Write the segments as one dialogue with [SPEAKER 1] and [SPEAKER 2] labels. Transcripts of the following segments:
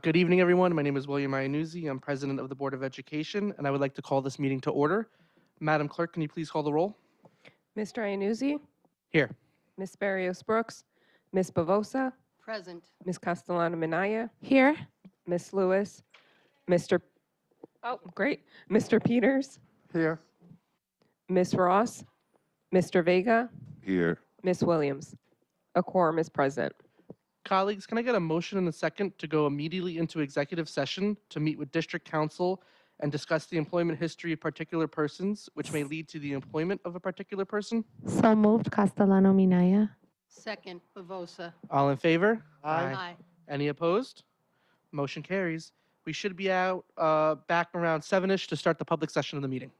[SPEAKER 1] Good evening, everyone. My name is William Iannuzzi. I'm president of the Board of Education, and I would like to call this meeting to order. Madam Clerk, can you please call the roll?
[SPEAKER 2] Mr. Iannuzzi,
[SPEAKER 1] Here.
[SPEAKER 2] Ms. Barrios Brooks, Ms. Bavosa,
[SPEAKER 3] Present.
[SPEAKER 2] Ms. Castellano Minaya,
[SPEAKER 4] Here.
[SPEAKER 2] Ms. Lewis, Mr. Great, Mr. Peters,
[SPEAKER 5] Here.
[SPEAKER 2] Ms. Ross, Mr. Vega,
[SPEAKER 5] Here.
[SPEAKER 2] Ms. Williams. A quorum is present.
[SPEAKER 1] Colleagues, can I get a motion and a second to go immediately into executive session to meet with district counsel and discuss the employment history of particular persons, which may lead to the employment of a particular person?
[SPEAKER 4] So moved, Castellano Minaya.
[SPEAKER 3] Second, Bavosa.
[SPEAKER 1] All in favor?
[SPEAKER 3] Aye.
[SPEAKER 1] Any opposed? Motion carries. We should be out back around 7-ish to start the public session of the meeting.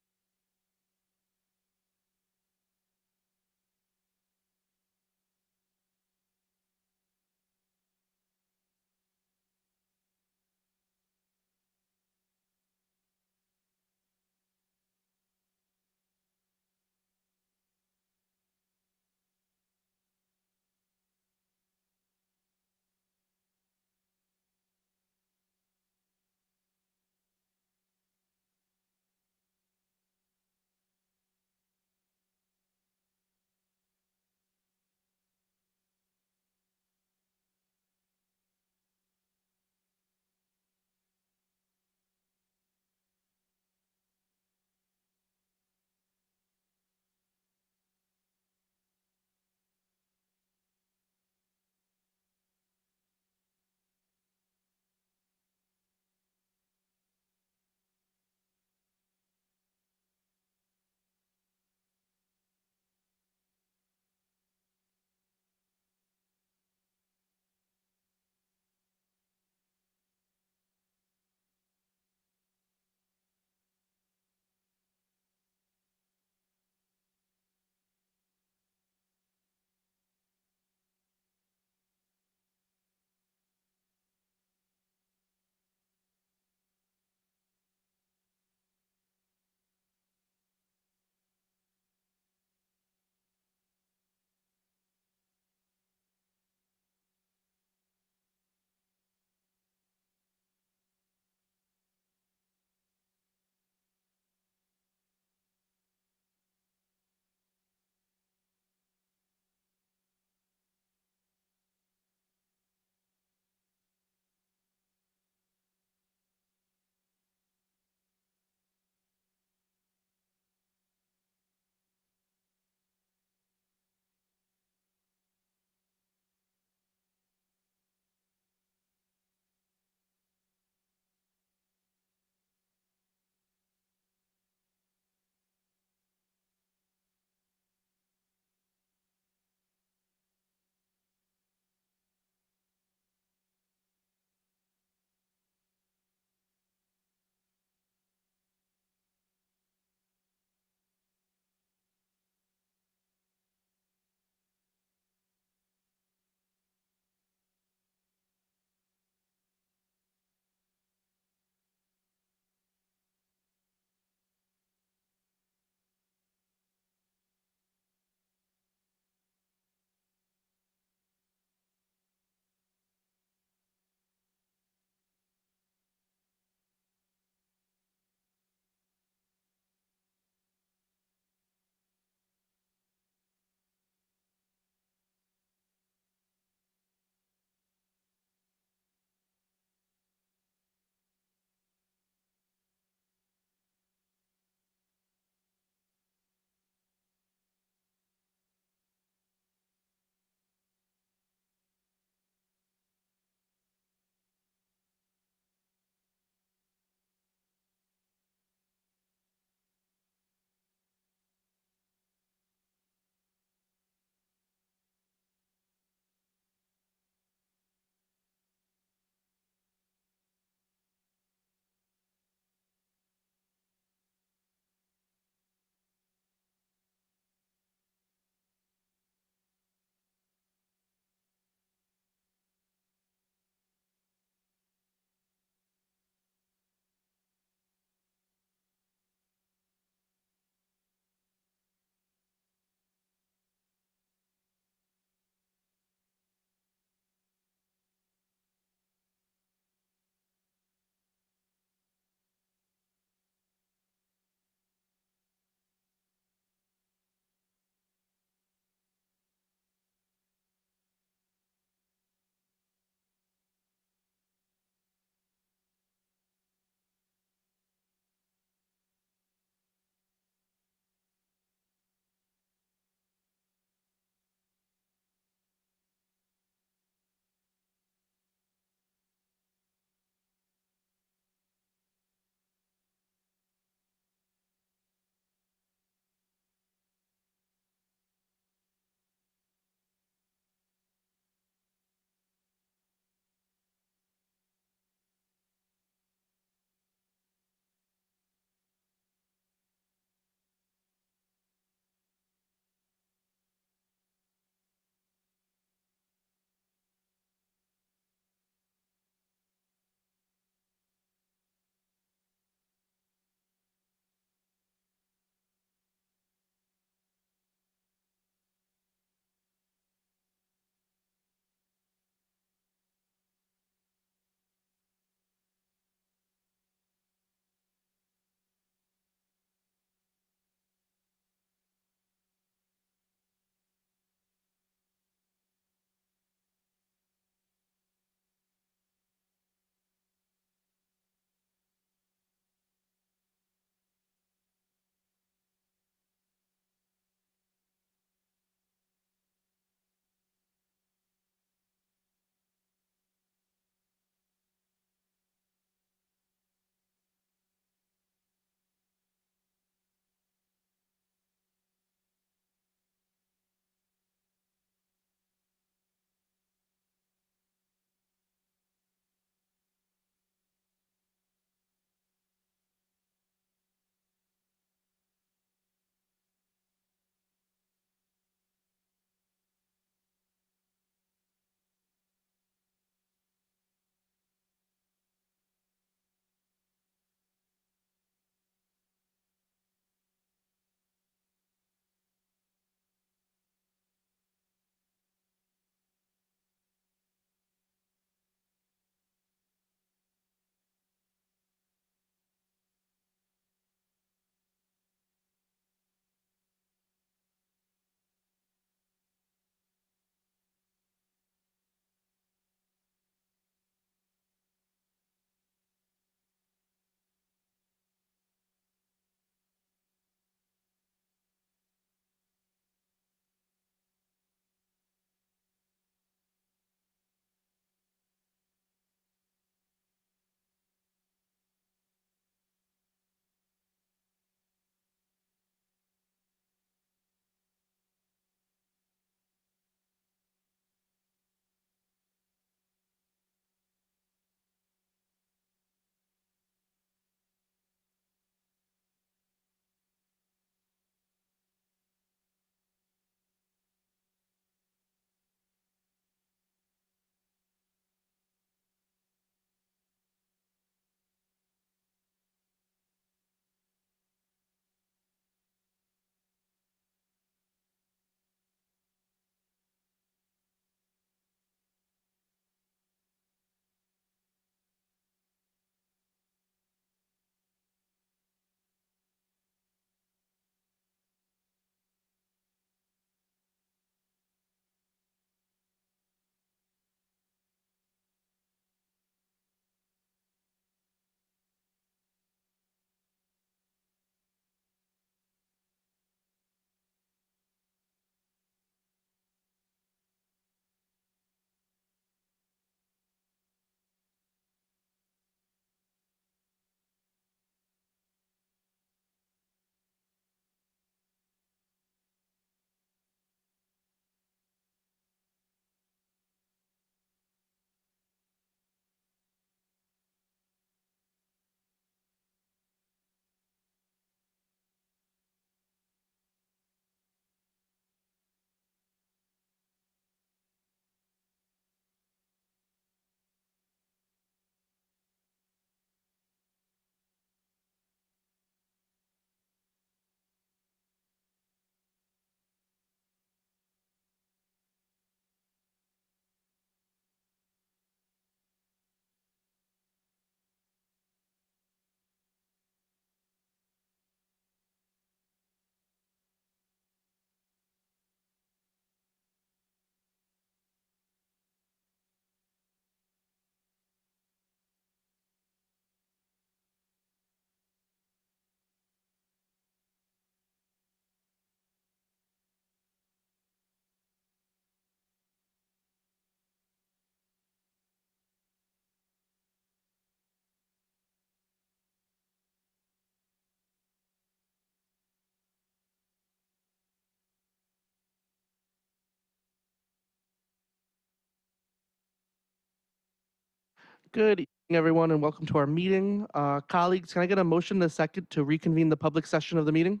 [SPEAKER 1] Good evening, everyone, and welcome to our meeting. Colleagues, can I get a motion and a second to reconvene the public session of the meeting?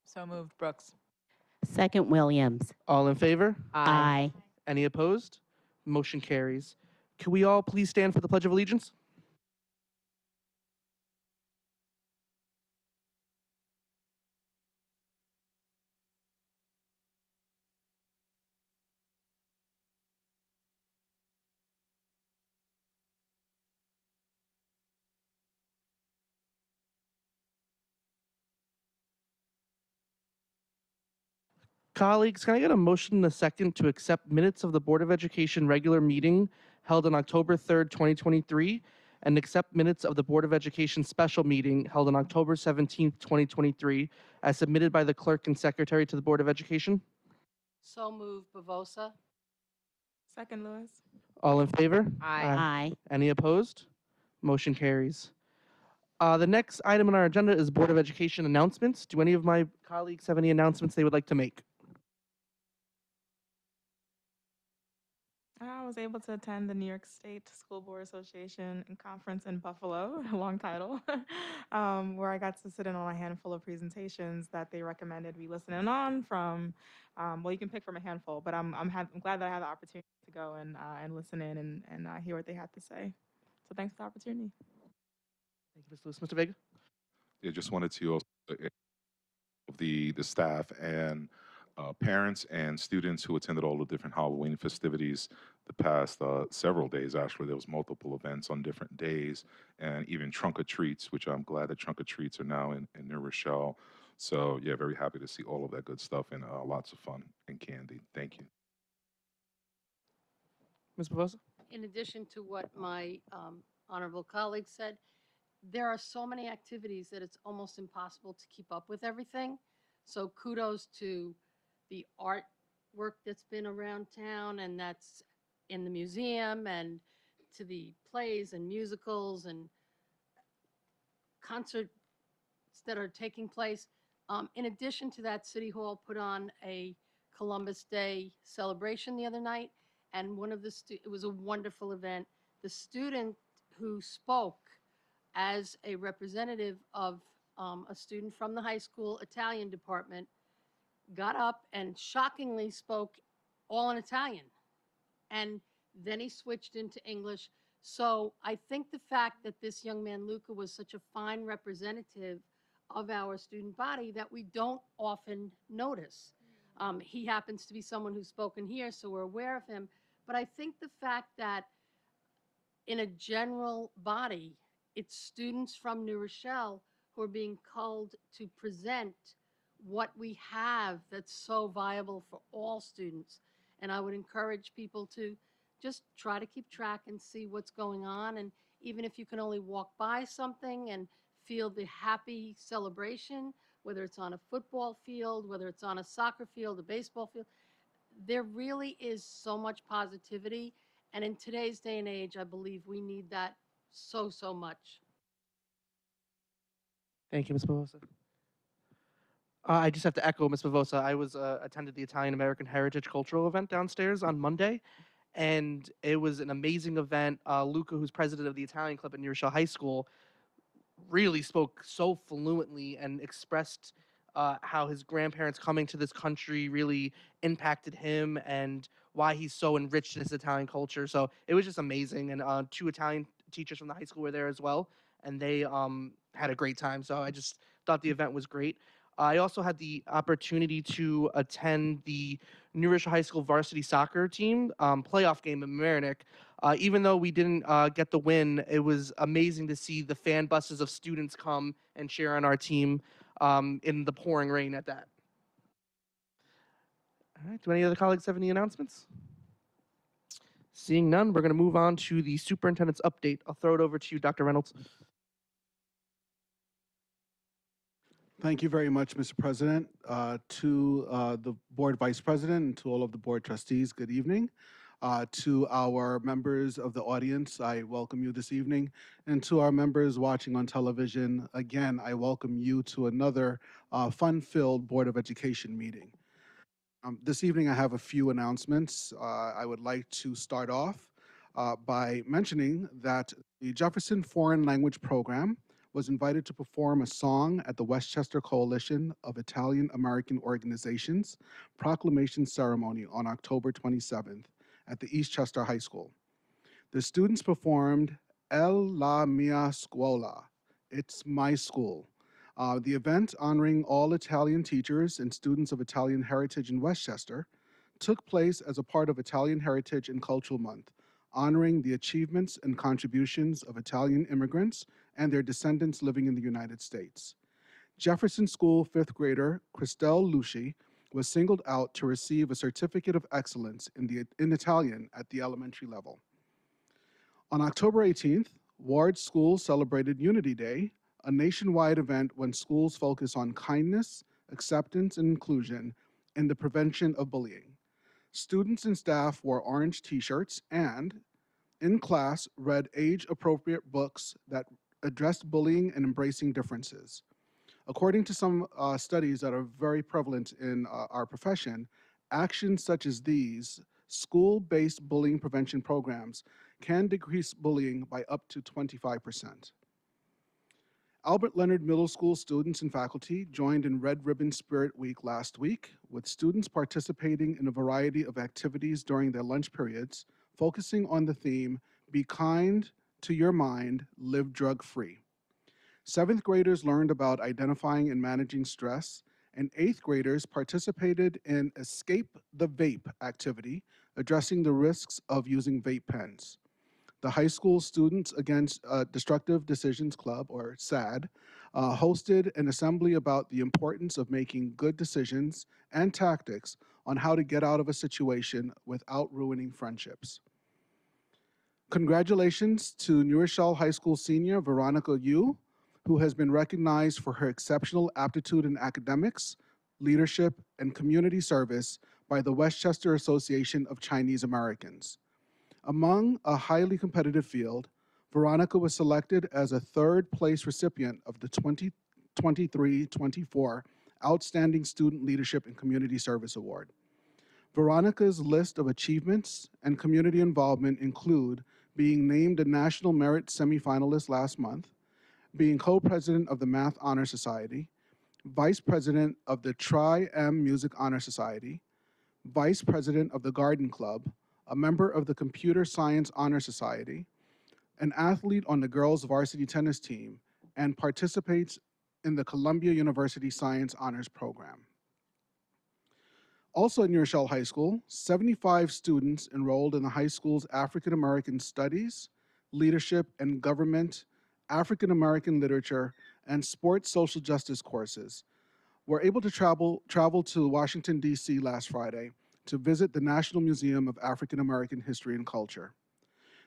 [SPEAKER 5] So moved, Brooks.
[SPEAKER 6] Second, Williams.
[SPEAKER 1] All in favor?
[SPEAKER 6] Aye.
[SPEAKER 1] Any opposed? Motion carries. Can we all please stand for the Pledge of Allegiance? Colleagues, can I get a motion and a second to accept minutes of the Board of Education regular meeting held on October 3rd, 2023, and accept minutes of the Board of Education special meeting held on October 17th, 2023, as submitted by the clerk and secretary to the Board of Education?
[SPEAKER 3] So moved, Bavosa.
[SPEAKER 5] Second, Lewis.
[SPEAKER 1] All in favor?
[SPEAKER 6] Aye.
[SPEAKER 1] Any opposed? Motion carries. The next item on our agenda is Board of Education announcements. Do any of my colleagues have any announcements they would like to make?
[SPEAKER 5] I was able to attend the New York State School Board Association conference in Buffalo, a long title, where I got to sit in on a handful of presentations that they recommended we listen in on from, well, you can pick from a handful, but I'm glad that I had the opportunity to go and listen in and hear what they had to say. So thanks for the opportunity.
[SPEAKER 1] Thank you, Ms. Lewis. Mr. Vega?
[SPEAKER 7] Yeah, just wanted to also of the staff and parents and students who attended all the different Halloween festivities the past several days. Actually, there was multiple events on different days, and even trunk or treats, which I'm glad that trunk or treats are now in New Rochelle. So yeah, very happy to see all of that good stuff and lots of fun and candy. Thank you.
[SPEAKER 1] Ms. Bavosa?
[SPEAKER 3] In addition to what my honorable colleague said, there are so many activities that it's almost impossible to keep up with everything. So kudos to the art work that's been around town and that's in the museum, and to the plays and musicals and concerts that are taking place. In addition to that, City Hall put on a Columbus Day celebration the other night, and it was a wonderful event. The student who spoke as a representative of a student from the high school Italian department got up and shockingly spoke all in Italian. And then he switched into English. So I think the fact that this young man, Luca, was such a fine representative of our student body that we don't often notice. He happens to be someone who's spoken here, so we're aware of him. But I think the fact that in a general body, it's students from New Rochelle who are being called to present what we have that's so viable for all students. And I would encourage people to just try to keep track and see what's going on. And even if you can only walk by something and feel the happy celebration, whether it's on a football field, whether it's on a soccer field, a baseball field, there really is so much positivity. And in today's day and age, I believe we need that so much.
[SPEAKER 1] Thank you, Ms. Bavosa. I just have to echo Ms. Bavosa. I was attended the Italian American Heritage Cultural event downstairs on Monday, and it was an amazing event. Luca, who's president of the Italian Club at New Rochelle High School, really spoke so fluently and expressed how his grandparents coming to this country really impacted him and why he's so enriched in his Italian culture. So it was just amazing. And two Italian teachers from the high school were there as well, and they had a great time. So I just thought the event was great. I also had the opportunity to attend the New Rochelle High School varsity soccer team playoff game in Mamaroneck. Even though we didn't get the win, it was amazing to see the fan buses of students come and cheer on our team in the pouring rain at that. All right, do any other colleagues have any announcements? Seeing none, we're going to move on to the superintendent's update. I'll throw it over to you, Dr. Reynolds.
[SPEAKER 8] Thank you very much, Mr. President. To the board vice president and to all of the board trustees, good evening. To our members of the audience, I welcome you this evening. And to our members watching on television, again, I welcome you to another fun-filled Board of Education meeting. This evening, I have a few announcements. I would like to start off by mentioning that the Jefferson Foreign Language Program was invited to perform a song at the Westchester Coalition of Italian American Organizations proclamation ceremony on October 27th at the Eastchester High School. The students performed El La Mia Scuola, It's My School. The event, honoring all Italian teachers and students of Italian heritage in Westchester, took place as a part of Italian Heritage and Cultural Month, honoring the achievements and contributions of Italian immigrants and their descendants living in the United States. Jefferson School fifth grader Christelle Luci was singled out to receive a Certificate of Excellence in Italian at the elementary level. On October 18th, Ward School celebrated Unity Day, a nationwide event when schools focus on kindness, acceptance, and inclusion in the prevention of bullying. Students and staff wore orange t-shirts and, in class, read age-appropriate books that addressed bullying and embracing differences. According to some studies that are very prevalent in our profession, actions such as these, school-based bullying prevention programs, can decrease bullying by up to 25%. Albert Leonard Middle School students and faculty joined in Red Ribbon Spirit Week last week, with students participating in a variety of activities during their lunch periods, focusing on the theme, Be Kind to Your Mind, Live Drug-Free. Seventh graders learned about identifying and managing stress, and eighth graders participated in Escape the Vape activity, addressing the risks of using vape pens. The High School Students Against Destructive Decisions Club, or SAD, hosted an assembly about the importance of making good decisions and tactics on how to get out of a situation without ruining friendships. Congratulations to New Rochelle High School senior Veronica Yu, who has been recognized for her exceptional aptitude in academics, leadership, and community service by the Westchester Association of Chinese Americans. Among a highly competitive field, Veronica was selected as a third-place recipient of the 2023-24 Outstanding Student Leadership and Community Service Award. Veronica's list of achievements and community involvement include being named a National Merit semifinalist last month, being co-president of the Math Honor Society, vice president of the Tri-M Music Honor Society, vice president of the Garden Club, a member of the Computer Science Honor Society, an athlete on the girls' varsity tennis team, and participates in the Columbia University Science Honors Program. Also at New Rochelle High School, 75 students enrolled in the high school's African American Studies, Leadership and Government, African American Literature, and Sports Social Justice courses were able to travel to Washington, D.C. last Friday to visit the National Museum of African American History and Culture.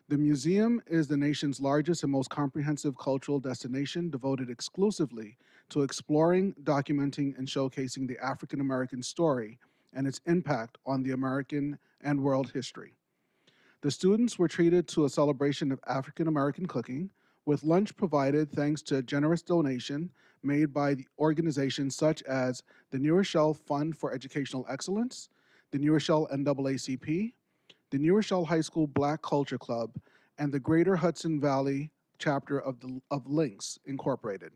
[SPEAKER 8] The museum is the nation's largest and most comprehensive cultural destination devoted exclusively to exploring, documenting, and showcasing the African American story and its impact on the American and world history. The students were treated to a celebration of African American cooking, with lunch provided thanks to a generous donation made by the organizations such as the New Rochelle Fund for Educational Excellence, the New Rochelle NAACP, the New Rochelle High School Black Culture Club, and the Greater Hudson Valley chapter of Links Incorporated.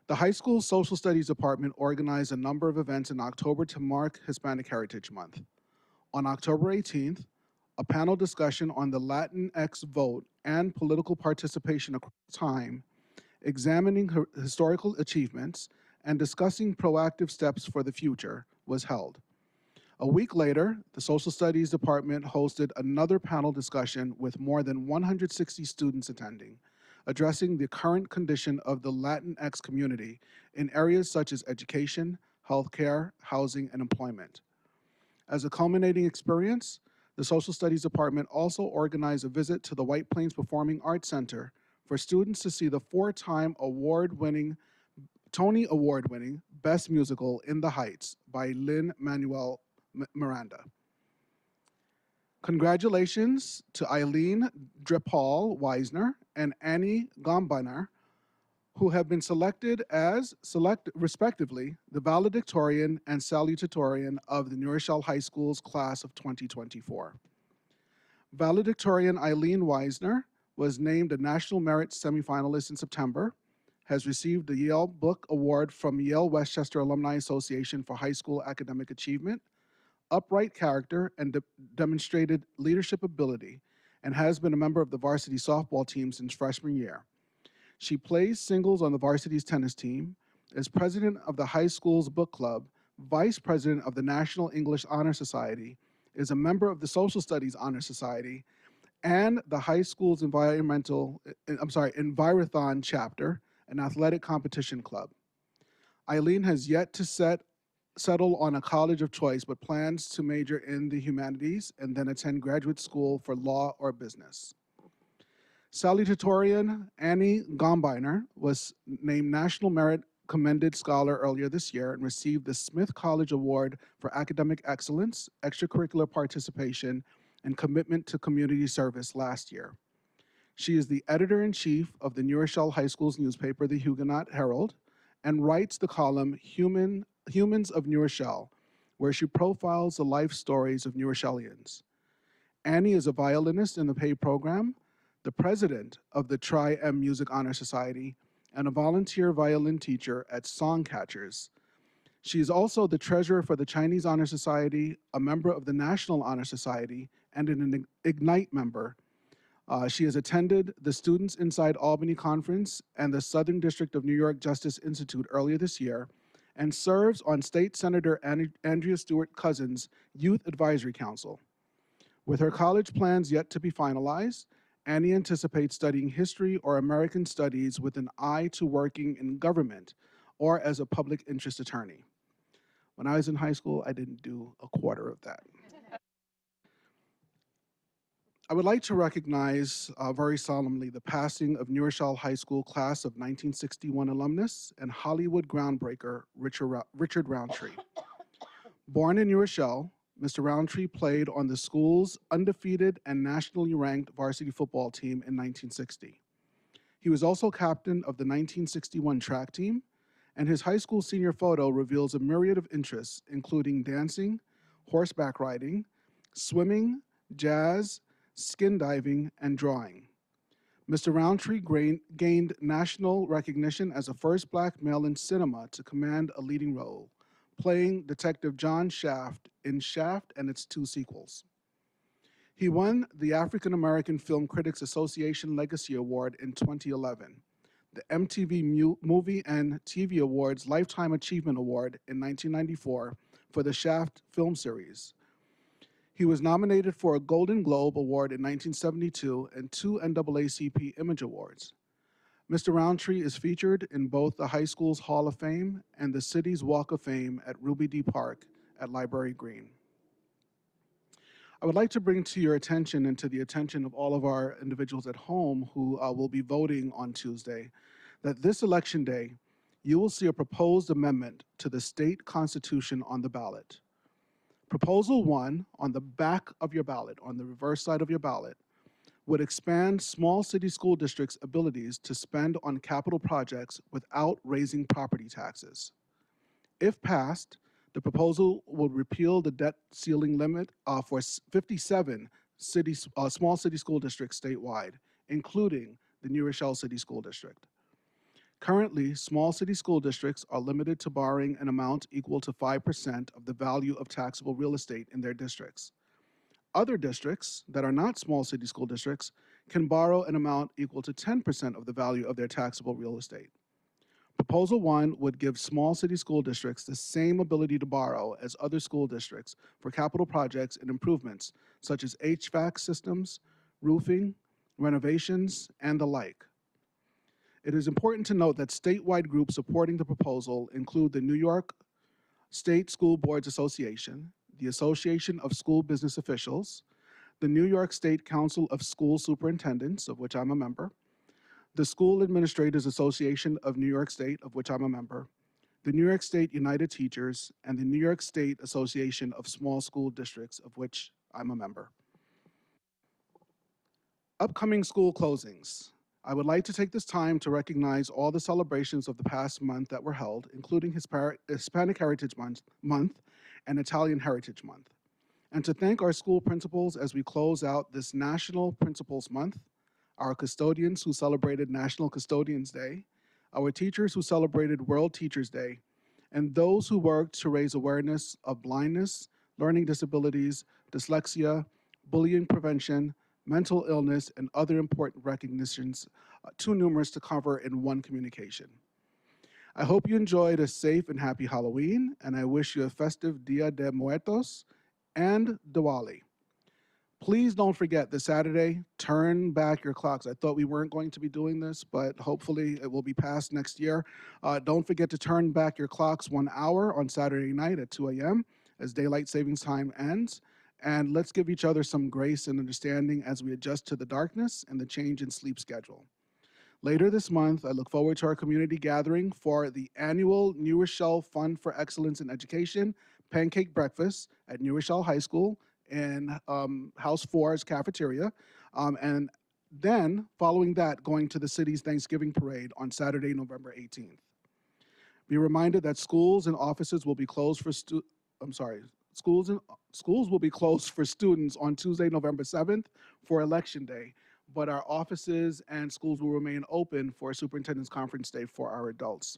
[SPEAKER 8] The high school's Social Studies Department organized a number of events in October to mark Hispanic Heritage Month. On October 18th, a panel discussion on the Latinx vote and political participation across time, examining historical achievements and discussing proactive steps for the future, was held. A week later, the Social Studies Department hosted another panel discussion with more than 160 students attending, addressing the current condition of the Latinx community in areas such as education, healthcare, housing, and employment. As a culminating experience, the Social Studies Department also organized a visit to the White Plains Performing Arts Center for students to see the four-time Tony Award-winning Best Musical In the Heights by Lin-Manuel Miranda. Congratulations to Eileen Drepal Weisner and Annie Gombiner, who have been selected as, respectively, the valedictorian and salutatorian of the New Rochelle High School's class of 2024. Valedictorian Eileen Weisner was named a National Merit semifinalist in September, has received the Yale Book Award from Yale Westchester Alumni Association for high school academic achievement, upright character, and demonstrated leadership ability, and has been a member of the varsity softball team since freshman year. She plays singles on the varsity's tennis team, is president of the high school's book club, vice president of the National English Honor Society, is a member of the Social Studies Honor Society, and the high school's Envirothon chapter, an athletic competition club. Eileen has yet to settle on a college of choice, but plans to major in the humanities and then attend graduate school for law or business. Salutatorian Annie Gombiner was named National Merit Commended Scholar earlier this year and received the Smith College Award for Academic Excellence, Extracurricular Participation, and Commitment to Community Service last year. She is the editor-in-chief of the New Rochelle High School's newspaper, the Huguenot Herald, and writes the column Humans of New Rochelle, where she profiles the life stories of New Rochellians. Annie is a violinist in the paid program, the president of the Tri-M Music Honor Society, and a volunteer violin teacher at Songcatchers. She is also the treasurer for the Chinese Honor Society, a member of the National Honor Society, and an Ignite member. She has attended the Students Inside Albany Conference and the Southern District of New York Justice Institute earlier this year, and serves on State Senator Andrea Stewart Cousins' Youth Advisory Council. With her college plans yet to be finalized, Annie anticipates studying history or American studies with an eye to working in government or as a public interest attorney. When I was in high school, I didn't do a quarter of that. I would like to recognize very solemnly the passing of New Rochelle High School class of 1961 alumnus and Hollywood groundbreaker Richard Roundtree. Born in New Rochelle, Mr. Roundtree played on the school's undefeated and nationally ranked varsity football team in 1960. He was also captain of the 1961 track team, and his high school senior photo reveals a myriad of interests, including dancing, horseback riding, swimming, jazz, skin diving, and drawing. Mr. Roundtree gained national recognition as the first Black male in cinema to command a leading role, playing Detective John Shaft in Shaft and its two sequels. He won the African American Film Critics Association Legacy Award in 2011, the MTV Movie and TV Awards Lifetime Achievement Award in 1994 for the Shaft film series. He was nominated for a Golden Globe Award in 1972 and 2 NAACP Image Awards. Mr. Roundtree is featured in both the high school's Hall of Fame and the city's Walk of Fame at Ruby D. Park at Library Green. I would like to bring to your attention and to the attention of all of our individuals at home who will be voting on Tuesday, that this election day, you will see a proposed amendment to the state constitution on the ballot. Proposal 1 on the back of your ballot, on the reverse side of your ballot, would expand small city school districts' abilities to spend on capital projects without raising property taxes. If passed, the proposal would repeal the debt ceiling limit for 57 small city school districts statewide, including the New Rochelle City School District. Currently, small city school districts are limited to borrowing an amount equal to 5% of the value of taxable real estate in their districts. Other districts that are not small city school districts can borrow an amount equal to 10% of the value of their taxable real estate. Proposal 1 would give small city school districts the same ability to borrow as other school districts for capital projects and improvements such as HVAC systems, roofing, renovations, and the like. It is important to note that statewide groups supporting the proposal include the New York State School Boards Association, the Association of School Business Officials, the New York State Council of School Superintendents, of which I'm a member, the School Administrators Association of New York State, of which I'm a member, the New York State United Teachers, and the New York State Association of Small School Districts, of which I'm a member. Upcoming school closings. I would like to take this time to recognize all the celebrations of the past month that were held, including Hispanic Heritage Month and Italian Heritage Month, and to thank our school principals as we close out this National Principals Month, our custodians who celebrated National Custodians Day, our teachers who celebrated World Teachers Day, and those who worked to raise awareness of blindness, learning disabilities, dyslexia, bullying prevention, mental illness, and other important recognitions, too numerous to cover in one communication. I hope you enjoyed a safe and happy Halloween, and I wish you a festive Dia de Muertos and Diwali. Please don't forget this Saturday, turn back your clocks. I thought we weren't going to be doing this, but hopefully it will be passed next year. Don't forget to turn back your clocks 1 hour on Saturday night at 2 a.m. as daylight savings time ends. And let's give each other some grace and understanding as we adjust to the darkness and the change in sleep schedule. Later this month, I look forward to our community gathering for the annual New Rochelle Fund for Excellence in Education Pancake Breakfast at New Rochelle High School in House 4's cafeteria. And then, following that, going to the city's Thanksgiving Parade on Saturday, November 18th. Be reminded that schools and offices will be closed for schools will be closed for students on Tuesday, November 7th for Election Day, but our offices and schools will remain open for Superintendent's Conference Day for our adults.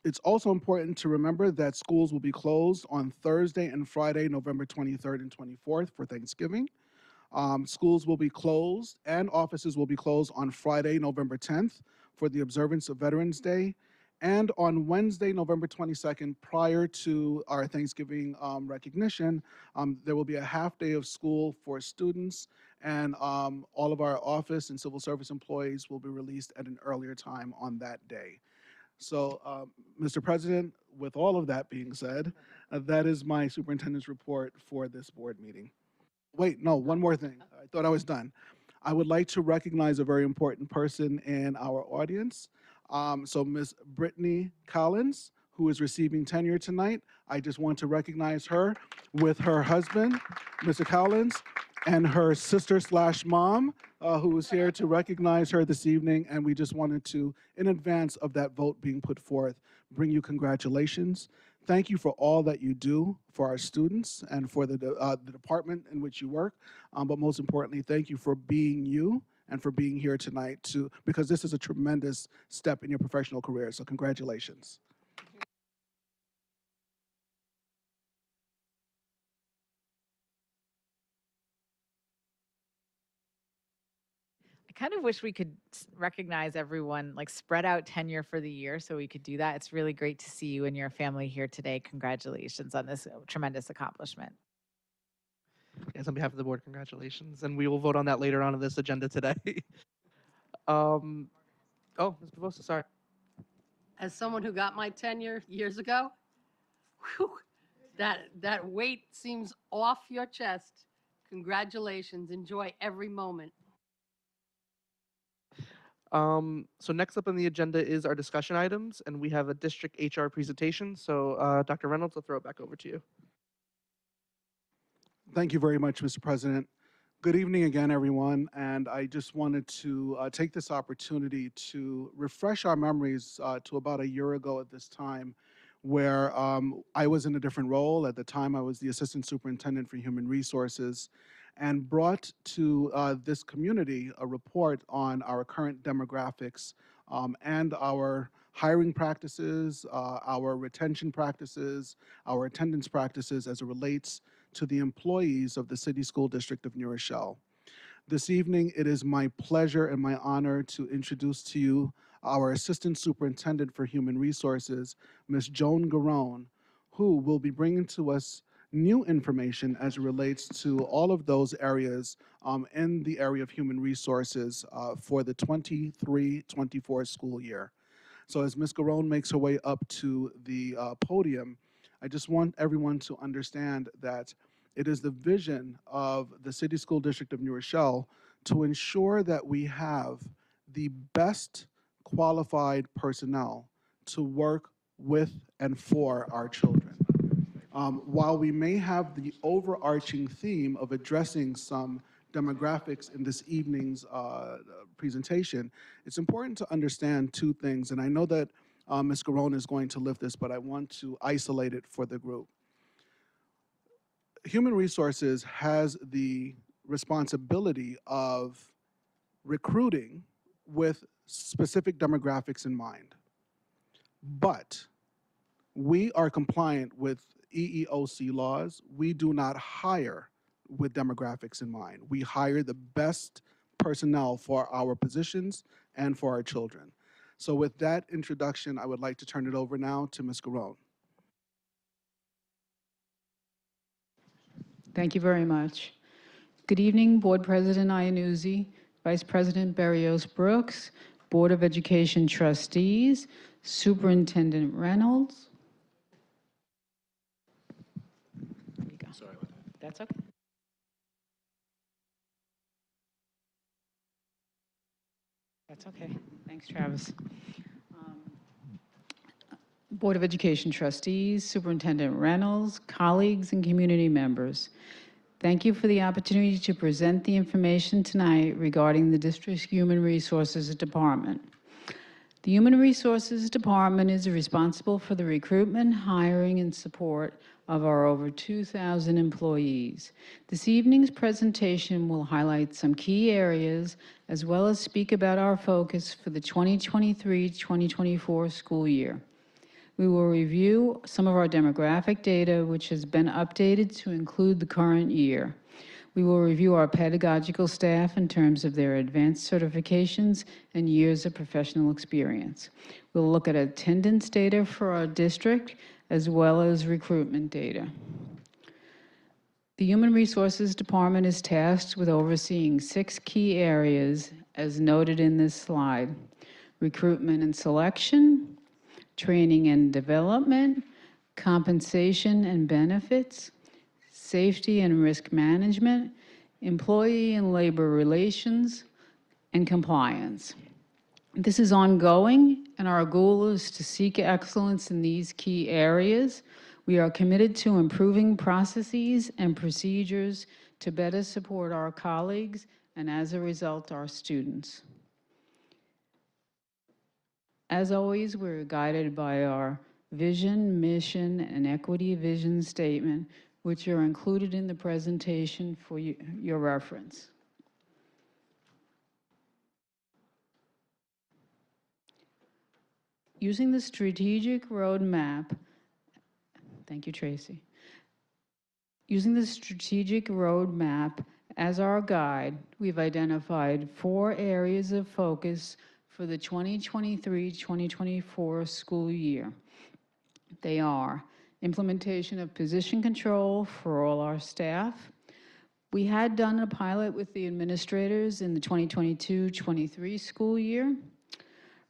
[SPEAKER 8] It's also important to remember that schools will be closed on Thursday and Friday, November 23rd and 24th for Thanksgiving. Schools will be closed and offices will be closed on Friday, November 10th for the observance of Veterans Day, and on Wednesday, November 22nd, prior to our Thanksgiving recognition, there will be a half day of school for students, and all of our office and civil service employees will be released at an earlier time on that day. So, Mr. President, with all of that being said, that is my superintendent's report for this board meeting. Wait, no, one more thing. I thought I was done. I would like to recognize a very important person in our audience. So Ms. Brittany Collins, who is receiving tenure tonight, I just want to recognize her with her husband, Mr. Collins, and her sister/mom, who is here to recognize her this evening. And we just wanted to, in advance of that vote being put forth, bring you congratulations. Thank you for all that you do for our students and for the department in which you work. But most importantly, thank you for being you and for being here tonight too, because this is a tremendous step in your professional career. So congratulations.
[SPEAKER 9] I kind of wish we could recognize everyone, like spread out tenure for the year so we could do that. It's really great to see you and your family here today. Congratulations on this tremendous accomplishment.
[SPEAKER 1] Yes, on behalf of the board, congratulations. And we will vote on that later on in this agenda today. Oh, Ms. Bavosa, sorry.
[SPEAKER 3] As someone who got my tenure years ago, whew, that weight seems off your chest. Congratulations. Enjoy every moment.
[SPEAKER 1] So next up on the agenda is our discussion items, and we have a district HR presentation. So Dr. Reynolds, I'll throw it back over to you.
[SPEAKER 8] Thank you very much, Mr. President. Good evening again, everyone. And I just wanted to take this opportunity to refresh our memories to about a year ago at this time, where I was in a different role. At the time, I was the Assistant Superintendent for Human Resources, and brought to this community a report on our current demographics and our hiring practices, our retention practices, our attendance practices as it relates to the employees of the City School District of New Rochelle. This evening, it is my pleasure and my honor to introduce to you our Assistant Superintendent for Human Resources, Ms. Joan Garone, who will be bringing to us new information as it relates to all of those areas in the area of human resources for the 23-24 school year. So as Ms. Garone makes her way up to the podium, I just want everyone to understand that it is the vision of the City School District of New Rochelle to ensure that we have the best qualified personnel to work with and for our children. While we may have the overarching theme of addressing some demographics in this evening's presentation, it's important to understand two things. And I know that Ms. Garone is going to lift this, but I want to isolate it for the group. Human Resources has the responsibility of recruiting with specific demographics in mind. But we are compliant with EEOC laws. We do not hire with demographics in mind. We hire the best personnel for our positions and for our children. So with that introduction, I would like to turn it over now to Ms. Garone.
[SPEAKER 10] Thank you very much. Good evening, Board President Iannuzzi, Vice President Berrios Brooks, Board of Education Trustees, Superintendent Reynolds. There we go.
[SPEAKER 7] Sorry about that.
[SPEAKER 10] That's okay. That's okay. Thanks, Travis. Board of Education Trustees, Superintendent Reynolds, colleagues, and community members. Thank you for the opportunity to present the information tonight regarding the district's Human Resources Department. The Human Resources Department is responsible for the recruitment, hiring, and support of our over 2,000 employees. This evening's presentation will highlight some key areas as well as speak about our focus for the 2023-2024 school year. We will review some of our demographic data, which has been updated to include the current year. We will review our pedagogical staff in terms of their advanced certifications and years of professional experience. We'll look at attendance data for our district as well as recruitment data. The Human Resources Department is tasked with overseeing 6 key areas as noted in this slide: recruitment and selection, training and development, compensation and benefits, safety and risk management, employee and labor relations, and compliance. This is ongoing, and our goal is to seek excellence in these key areas. We are committed to improving processes and procedures to better support our colleagues and, as a result, our students. As always, we're guided by our vision, mission, and equity vision statement, which are included in the presentation for your reference. Using the strategic roadmap, thank you, Tracy. Using the strategic roadmap as our guide, we've identified 4 areas of focus for the 2023-2024 school year. They are implementation of position control for all our staff. We had done a pilot with the administrators in the 2022-23 school year,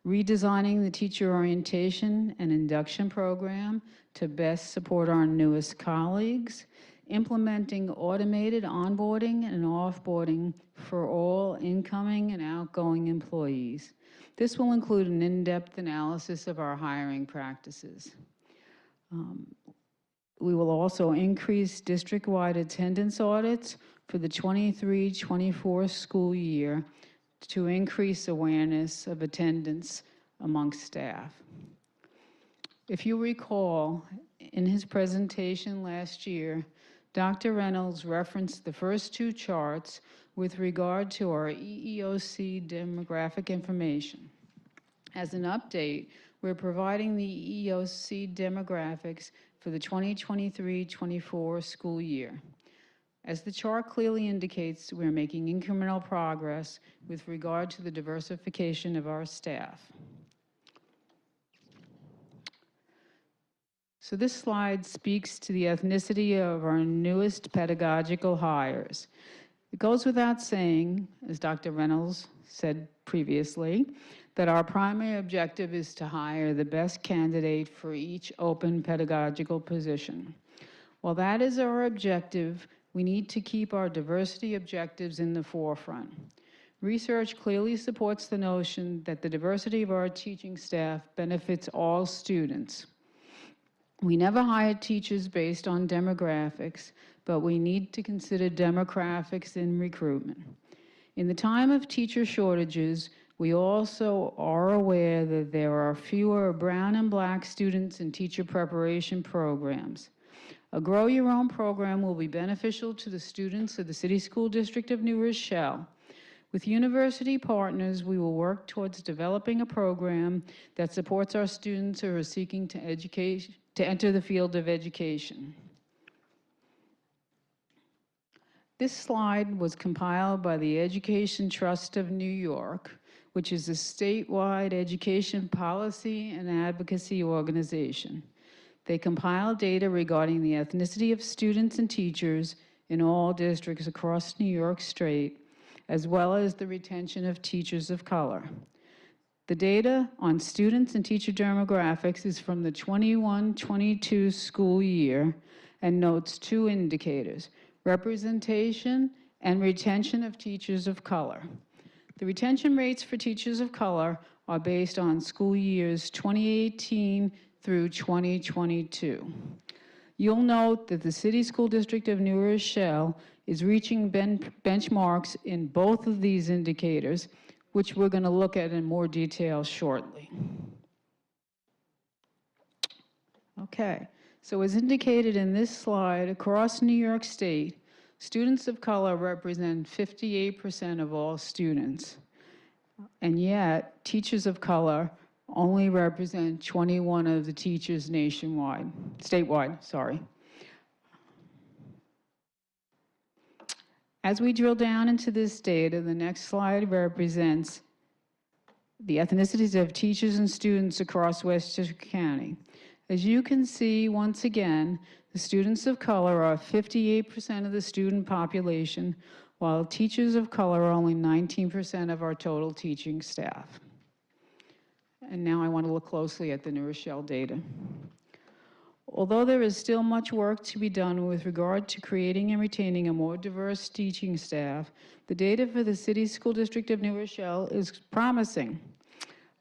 [SPEAKER 10] redesigning the teacher orientation and induction program to best support our newest colleagues, implementing automated onboarding and offboarding for all incoming and outgoing employees. This will include an in-depth analysis of our hiring practices. We will also increase district-wide attendance audits for the 23-24 school year to increase awareness of attendance amongst staff. If you recall, in his presentation last year, Dr. Reynolds referenced the first 2 charts with regard to our EEOC demographic information. As an update, we're providing the EEOC demographics for the 2023-24 school year. As the chart clearly indicates, we're making incremental progress with regard to the diversification of our staff. So this slide speaks to the ethnicity of our newest pedagogical hires. It goes without saying, as Dr. Reynolds said previously, that our primary objective is to hire the best candidate for each open pedagogical position. While that is our objective, we need to keep our diversity objectives in the forefront. Research clearly supports the notion that the diversity of our teaching staff benefits all students. We never hire teachers based on demographics, but we need to consider demographics in recruitment. In the time of teacher shortages, we also are aware that there are fewer brown and black students in teacher preparation programs. A Grow Your Own program will be beneficial to the students of the City School District of New Rochelle. With university partners, we will work towards developing a program that supports our students who are seeking to enter the field of education. This slide was compiled by the Education Trust of New York, which is a statewide education policy and advocacy organization. They compile data regarding the ethnicity of students and teachers in all districts across New York State, as well as the retention of teachers of color. The data on students and teacher demographics is from the 21-22 school year and notes two indicators: representation and retention of teachers of color. The retention rates for teachers of color are based on school years 2018 through 2022. You'll note that the City School District of New Rochelle is reaching benchmarks in both of these indicators, which we're going to look at in more detail shortly. Okay, so as indicated in this slide, across New York State, students of color represent 58% of all students, and yet teachers of color only represent 21 of the teachers statewide, sorry. As we drill down into this data, the next slide represents the ethnicities of teachers and students across Westchester County. As you can see, once again, the students of color are 58% of the student population, while teachers of color are only 19% of our total teaching staff. And now I want to look closely at the New Rochelle data. Although there is still much work to be done with regard to creating and retaining a more diverse teaching staff, the data for the City School District of New Rochelle is promising.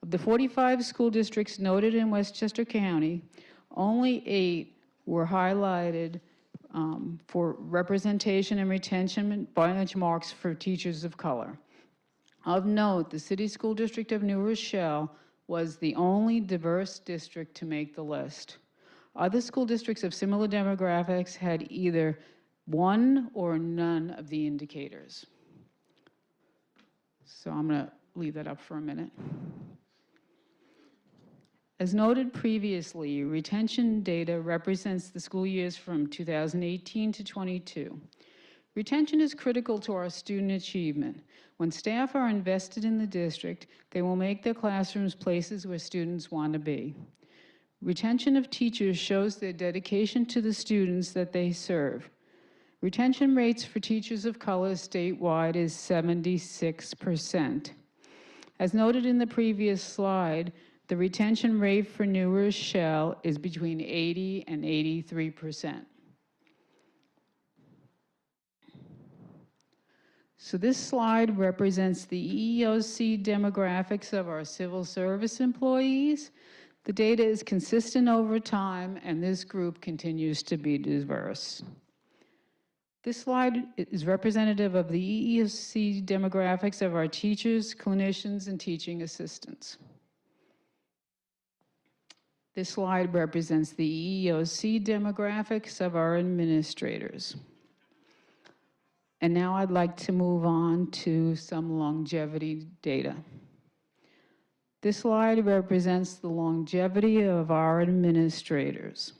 [SPEAKER 10] Of the 45 school districts noted in Westchester County, only 8 were highlighted for representation and retention benchmarks for teachers of color. Of note, the City School District of New Rochelle was the only diverse district to make the list. Other school districts of similar demographics had either one or none of the indicators. So I'm going to leave that up for a minute. As noted previously, retention data represents the school years from 2018 to 22. Retention is critical to our student achievement. When staff are invested in the district, they will make their classrooms places where students want to be. Retention of teachers shows their dedication to the students that they serve. Retention rates for teachers of color statewide is 76%. As noted in the previous slide, the retention rate for New Rochelle is between 80 and 83%. So this slide represents the EEOC demographics of our civil service employees. The data is consistent over time, and this group continues to be diverse. This slide is representative of the EEOC demographics of our teachers, clinicians, and teaching assistants. This slide represents the EEOC demographics of our administrators. And now I'd like to move on to some longevity data. This slide represents the longevity of our administrators.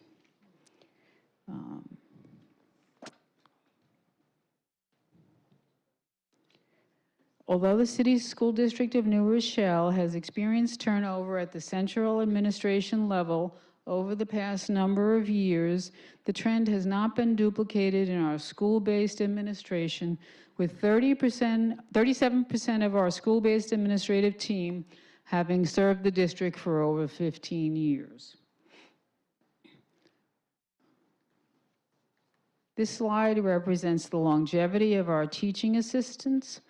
[SPEAKER 10] Although the City School District of New Rochelle has experienced turnover at the central administration level over the past number of years, the trend has not been duplicated in our school-based administration, with 37% of our school-based administrative team having served the district for over 15 years. This slide represents the longevity of our teaching assistants.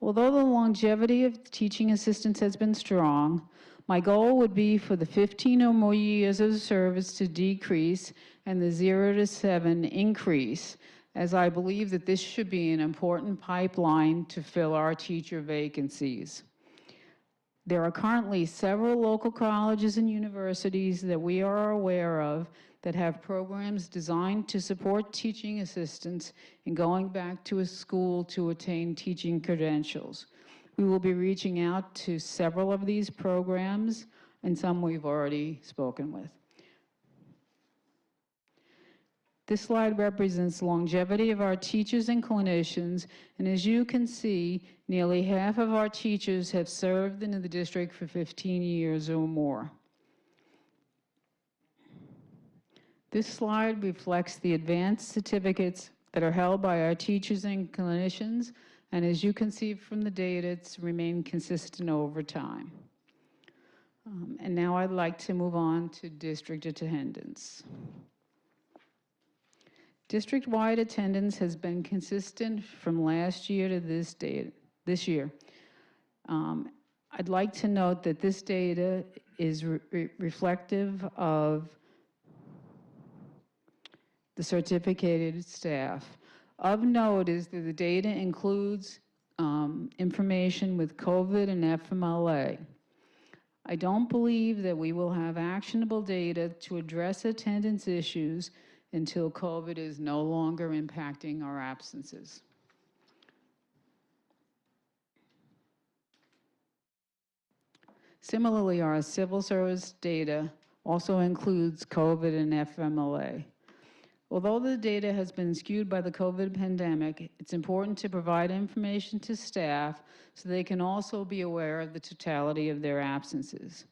[SPEAKER 10] Although the longevity of the teaching assistants has been strong, my goal would be for the 15 or more years of service to decrease and the 0 to 7 increase, as I believe that this should be an important pipeline to fill our teacher vacancies. There are currently several local colleges and universities that we are aware of that have programs designed to support teaching assistants in going back to a school to attain teaching credentials. We will be reaching out to several of these programs, and some we've already spoken with. This slide represents longevity of our teachers and clinicians, and as you can see, nearly half of our teachers have served in the district for 15 years or more. This slide reflects the advanced certificates that are held by our teachers and clinicians, and as you can see from the data, it's remained consistent over time. And now I'd like to move on to district attendance. District-wide attendance has been consistent from last year to this year. I'd like to note that this data is reflective of the certificated staff. Of note is that the data includes information with COVID and FMLA. I don't believe that we will have actionable data to address attendance issues until COVID is no longer impacting our absences. Similarly, our civil service data also includes COVID and FMLA. Although the data has been skewed by the COVID pandemic, it's important to provide information to staff so they can also be aware of the totality of their absences.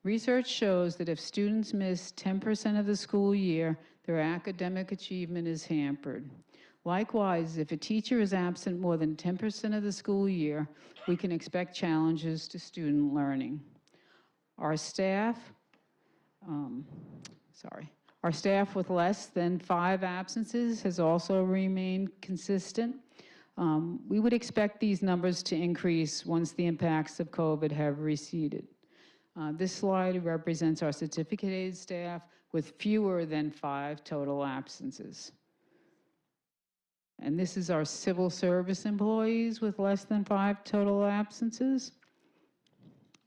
[SPEAKER 10] Research shows that if students miss 10% of the school year, their academic achievement is hampered. Likewise, if a teacher is absent more than 10% of the school year, we can expect challenges to student learning. Our staff with less than 5 absences has also remained consistent. We would expect these numbers to increase once the impacts of COVID have receded. This slide represents our certificated staff with fewer than 5 total absences. And this is our civil service employees with less than 5 total absences.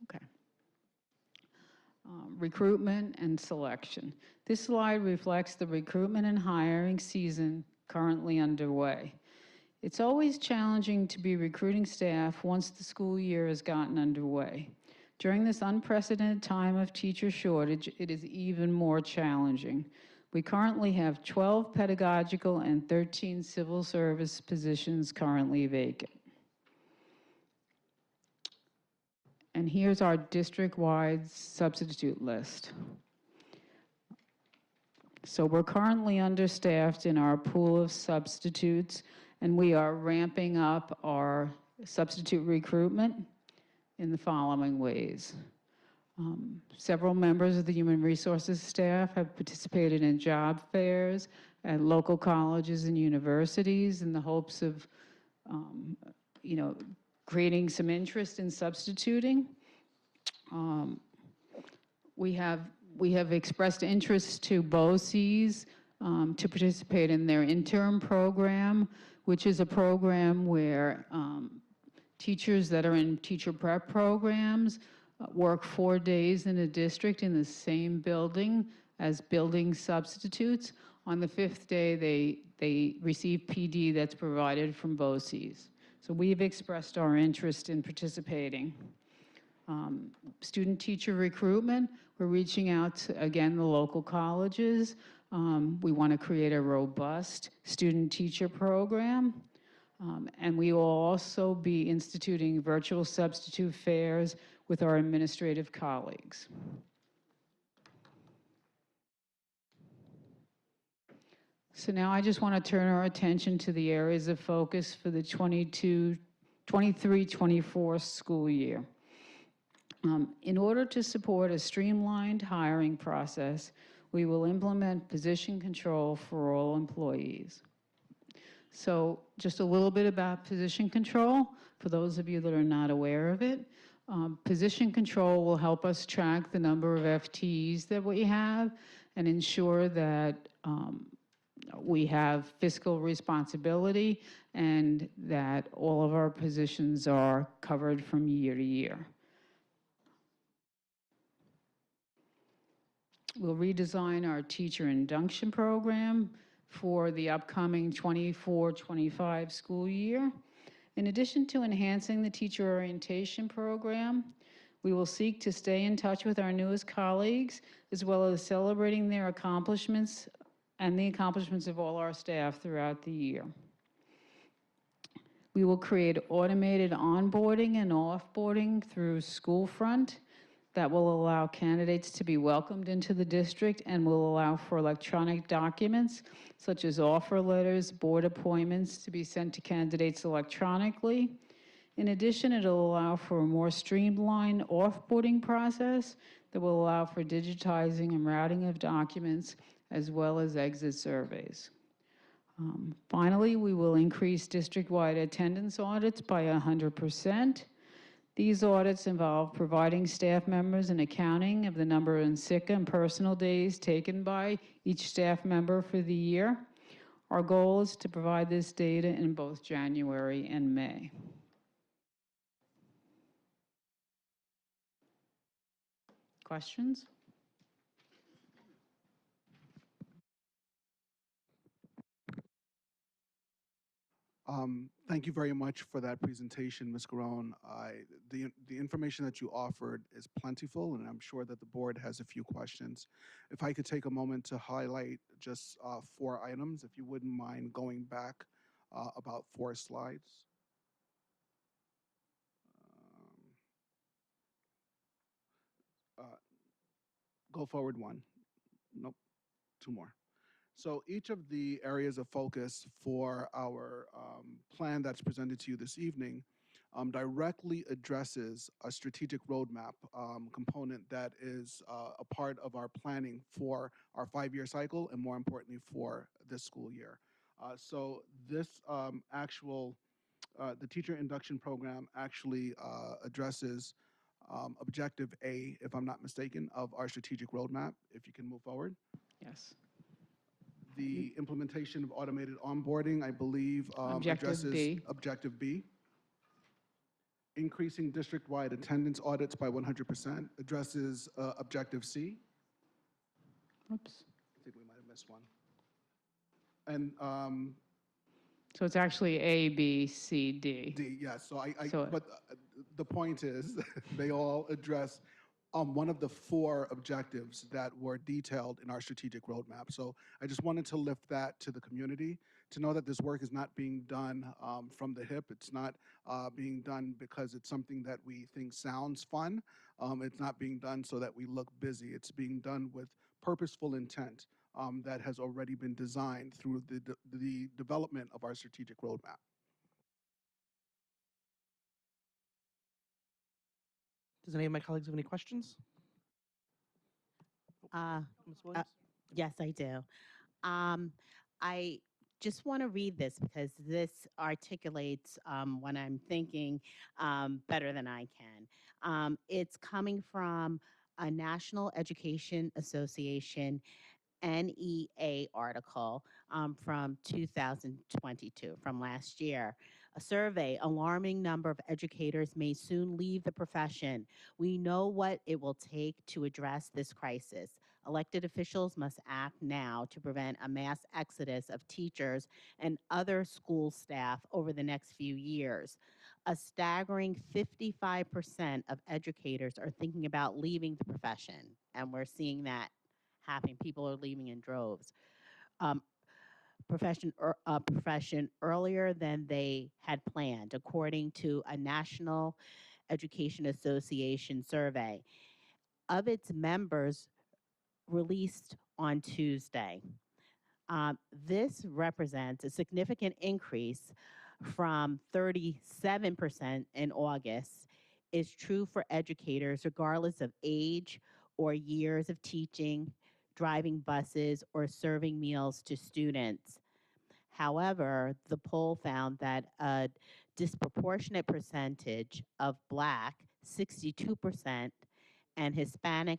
[SPEAKER 10] Okay. Recruitment and selection. This slide reflects the recruitment and hiring season currently underway. It's always challenging to be recruiting staff once the school year has gotten underway. During this unprecedented time of teacher shortage, it is even more challenging. We currently have 12 pedagogical and 13 civil service positions currently vacant. And here's our district-wide substitute list. So we're currently understaffed in our pool of substitutes, and we are ramping up our substitute recruitment in the following ways. Several members of the human resources staff have participated in job fairs at local colleges and universities in the hopes of, creating some interest in substituting. We have expressed interest to BOCES to participate in their interim program, which is a program where teachers that are in teacher prep programs work 4 days in a district in the same building as building substitutes. On the 5th day, they receive PD that's provided from BOCES. So we've expressed our interest in participating. Student teacher recruitment, we're reaching out to, again, the local colleges. We want to create a robust student teacher program. And we will also be instituting virtual substitute fairs with our administrative colleagues. So now I just want to turn our attention to the areas of focus for the 23-24 school year. In order to support a streamlined hiring process, we will implement position control for all employees. So just a little bit about position control, for those of you that are not aware of it. Position control will help us track the number of FTEs that we have and ensure that we have fiscal responsibility and that all of our positions are covered from year to year. We'll redesign our teacher induction program for the upcoming 24-25 school year. In addition to enhancing the teacher orientation program, we will seek to stay in touch with our newest colleagues, as well as celebrating their accomplishments and the accomplishments of all our staff throughout the year. We will create automated onboarding and offboarding through Schoolfront that will allow candidates to be welcomed into the district and will allow for electronic documents such as offer letters, board appointments to be sent to candidates electronically. In addition, it'll allow for a more streamlined offboarding process that will allow for digitizing and routing of documents as well as exit surveys. Finally, we will increase district-wide attendance audits by 100%. These audits involve providing staff members an accounting of the number of sick and personal days taken by each staff member for the year. Our goal is to provide this data in both January and May. Questions?
[SPEAKER 8] Thank you very much for that presentation, Ms. Garone. The information that you offered is plentiful, and I'm sure that the board has a few questions. If I could take a moment to highlight just 4 items, if you wouldn't mind going back about 4 slides. Go forward 1. Nope, 2 more. So each of the areas of focus for our plan that's presented to you this evening directly addresses a strategic roadmap component that is a part of our planning for our 5-year cycle and, more importantly, for this school year. So this the teacher induction program actually addresses objective A, if I'm not mistaken, of our strategic roadmap. If you can move forward.
[SPEAKER 10] Yes.
[SPEAKER 8] The implementation of automated onboarding, I believe,
[SPEAKER 10] Objective
[SPEAKER 8] addresses
[SPEAKER 10] B.
[SPEAKER 8] objective B. Increasing district-wide attendance audits by 100% addresses objective C.
[SPEAKER 10] Oops.
[SPEAKER 8] I think we might have missed one. And
[SPEAKER 10] So it's actually A, B, C, D.
[SPEAKER 8] D, yes. So
[SPEAKER 10] So-
[SPEAKER 8] but the point is, they all address one of the 4 objectives that were detailed in our strategic roadmap. So I just wanted to lift that to the community, to know that this work is not being done from the hip. It's not being done because it's something that we think sounds fun. It's not being done so that we look busy. It's being done with purposeful intent that has already been designed through the development of our strategic roadmap.
[SPEAKER 1] Does any of my colleagues have any questions? Ms. Williams?
[SPEAKER 6] Yes, I do. I just want to read this because this articulates what I'm thinking better than I can. It's coming from a National Education Association NEA article from 2022, from last year. A survey, alarming number of educators may soon leave the profession. We know what it will take to address this crisis. Elected officials must act now to prevent a mass exodus of teachers and other school staff over the next few years. A staggering 55% of educators are thinking about leaving the profession, and we're seeing that happening. People are leaving in droves. Profession earlier than they had planned, according to a National Education Association survey of its members released on Tuesday. This represents a significant increase from 37% in August. Is true for educators regardless of age or years of teaching, driving buses, or serving meals to students. However, the poll found that a disproportionate percentage of Black, 62%, and Hispanic,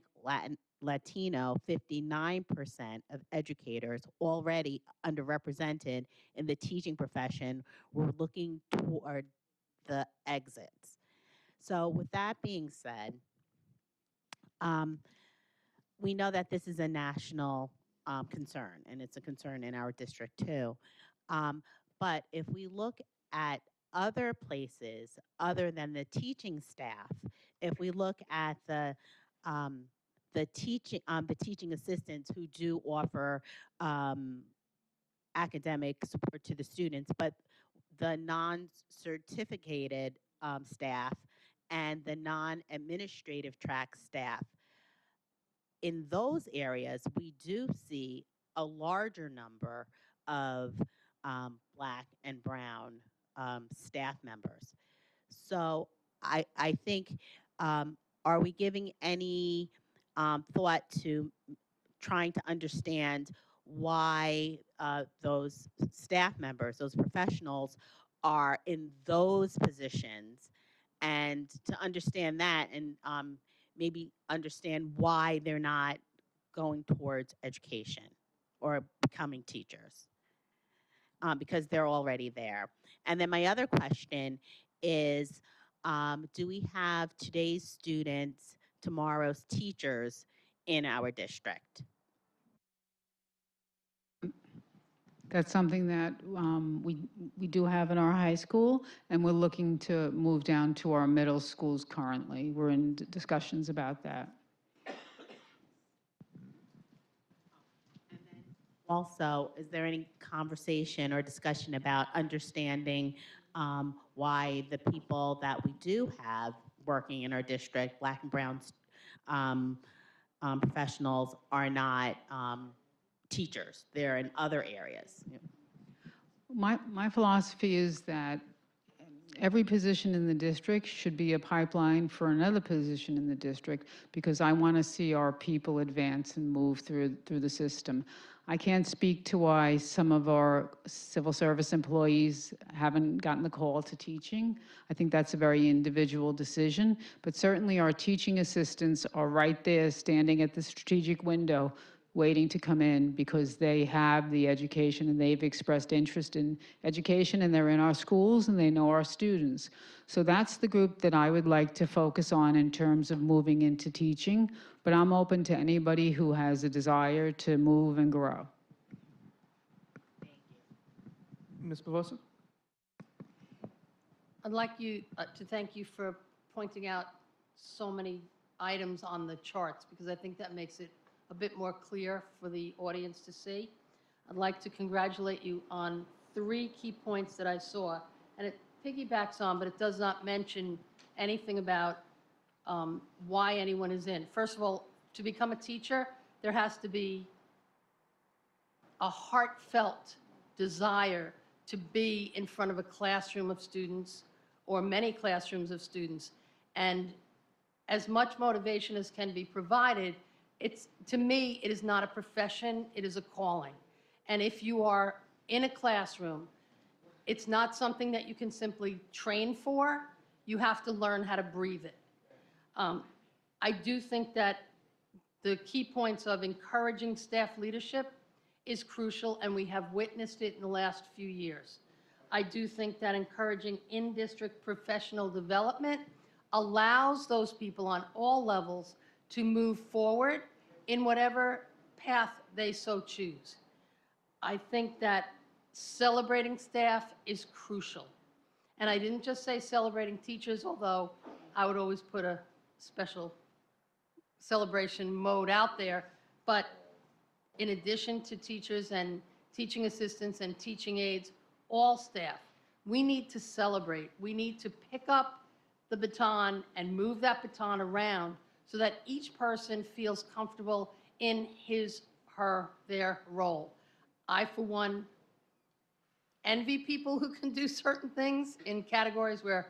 [SPEAKER 6] Latino, 59% of educators already underrepresented in the teaching profession were looking toward the exits. So with that being said, we know that this is a national concern, and it's a concern in our district too. But if we look at other places other than the teaching staff, if we look at the teaching assistants who do offer academic support to the students, but the non-certificated staff and the non-administrative track staff, in those areas, we do see a larger number of Black and Brown staff members. So I think, are we giving any thought to trying to understand why those staff members, those professionals, are in those positions, and to understand that, and maybe understand why they're not going towards education or becoming teachers, because they're already there. And then my other question is, do we have today's students, tomorrow's teachers in our district?
[SPEAKER 10] That's something that we do have in our high school, and we're looking to move down to our middle schools currently. We're in discussions about that.
[SPEAKER 6] Also, is there any conversation or discussion about understanding why the people that we do have working in our district, Black and Brown professionals, are not teachers? They're in other areas.
[SPEAKER 10] My philosophy is that every position in the district should be a pipeline for another position in the district, because I want to see our people advance and move through the system. I can't speak to why some of our civil service employees haven't gotten the call to teaching. I think that's a very individual decision, but certainly our teaching assistants are right there standing at the strategic window waiting to come in, because they have the education and they've expressed interest in education, and they're in our schools and they know our students. So that's the group that I would like to focus on in terms of moving into teaching, but I'm open to anybody who has a desire to move and grow.
[SPEAKER 1] Ms. Bavosa?
[SPEAKER 3] I'd like you to thank you for pointing out so many items on the charts, because I think that makes it a bit more clear for the audience to see. I'd like to congratulate you on 3 key points that I saw, and it piggybacks on, but it does not mention anything about why anyone is in. First of all, to become a teacher, there has to be a heartfelt desire to be in front of a classroom of students or many classrooms of students. And as much motivation as can be provided, to me, it is not a profession, it is a calling. And if you are in a classroom, it's not something that you can simply train for. You have to learn how to breathe it. I do think that the key points of encouraging staff leadership is crucial, and we have witnessed it in the last few years. I do think that encouraging in-district professional development allows those people on all levels to move forward in whatever path they so choose. I think that celebrating staff is crucial. And I didn't just say celebrating teachers, although I would always put a special celebration mode out there. But in addition to teachers and teaching assistants and teaching aides, all staff, we need to celebrate. We need to pick up the baton and move that baton around so that each person feels comfortable in his, her, their role. I, for one, envy people who can do certain things in categories where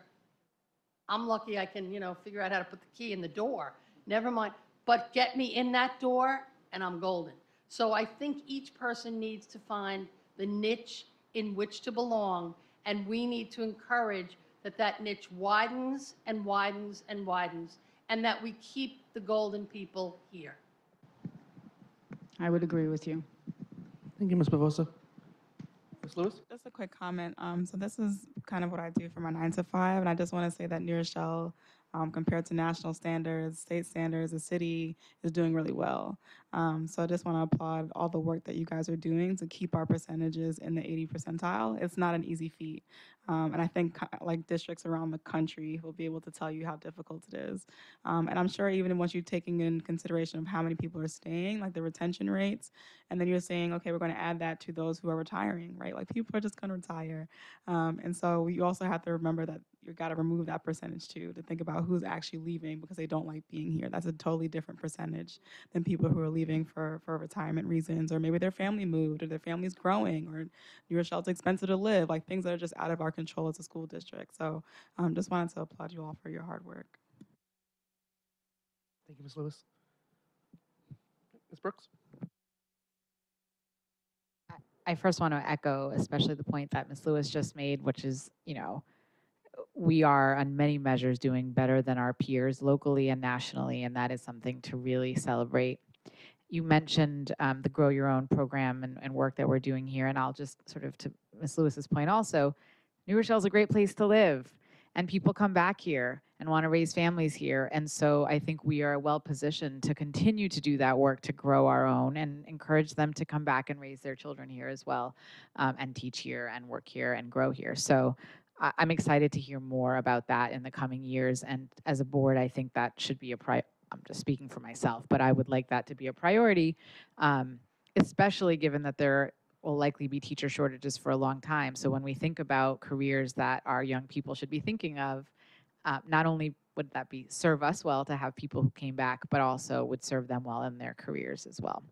[SPEAKER 3] I'm lucky I can, figure out how to put the key in the door. Never mind. But get me in that door and I'm golden. So I think each person needs to find the niche in which to belong, and we need to encourage that niche widens and widens and widens, and that we keep the golden people here.
[SPEAKER 10] I would agree with you.
[SPEAKER 1] Thank you, Ms. Bavosa. Ms. Lewis?
[SPEAKER 5] Just a quick comment. So this is kind of what I do for my 9 to 5, and I just want to say that New Rochelle compared to national standards, state standards, the city is doing really well. So I just want to applaud all the work that you guys are doing to keep our percentages in the 80 percentile. It's not an easy feat. And I think like districts around the country will be able to tell you how difficult it is. And I'm sure even once you're taking in consideration of how many people are staying, like the retention rates, and then you're saying, okay, we're going to add that to those who are retiring, right? Like people are just going to retire. And so you also have to remember that you got to remove that percentage too, to think about who's actually leaving because they don't like being here. That's a totally different percentage than people who are leaving for retirement reasons, or maybe their family moved, or their family's growing, or New Rochelle's expensive to live, like things that are just out of our control as a school district. So just wanted to applaud you all for your hard work.
[SPEAKER 1] Thank you, Ms. Lewis. Ms. Brooks?
[SPEAKER 9] I first want to echo, especially the point that Ms. Lewis just made, which is, we are on many measures doing better than our peers locally and nationally, and that is something to really celebrate. You mentioned the Grow Your Own program and work that we're doing here, and I'll just sort of, to Ms. Lewis's point also, New Rochelle's a great place to live, and people come back here and want to raise families here. And so I think we are well positioned to continue to do that work to grow our own and encourage them to come back and raise their children here as well, and teach here and work here and grow here. So I'm excited to hear more about that in the coming years. And as a board, I think that should be I'm just speaking for myself, but I would like that to be a priority, especially given that there will likely be teacher shortages for a long time. So when we think about careers that our young people should be thinking of, not only would that serve us well to have people who came back, but also would serve them well in their careers as well.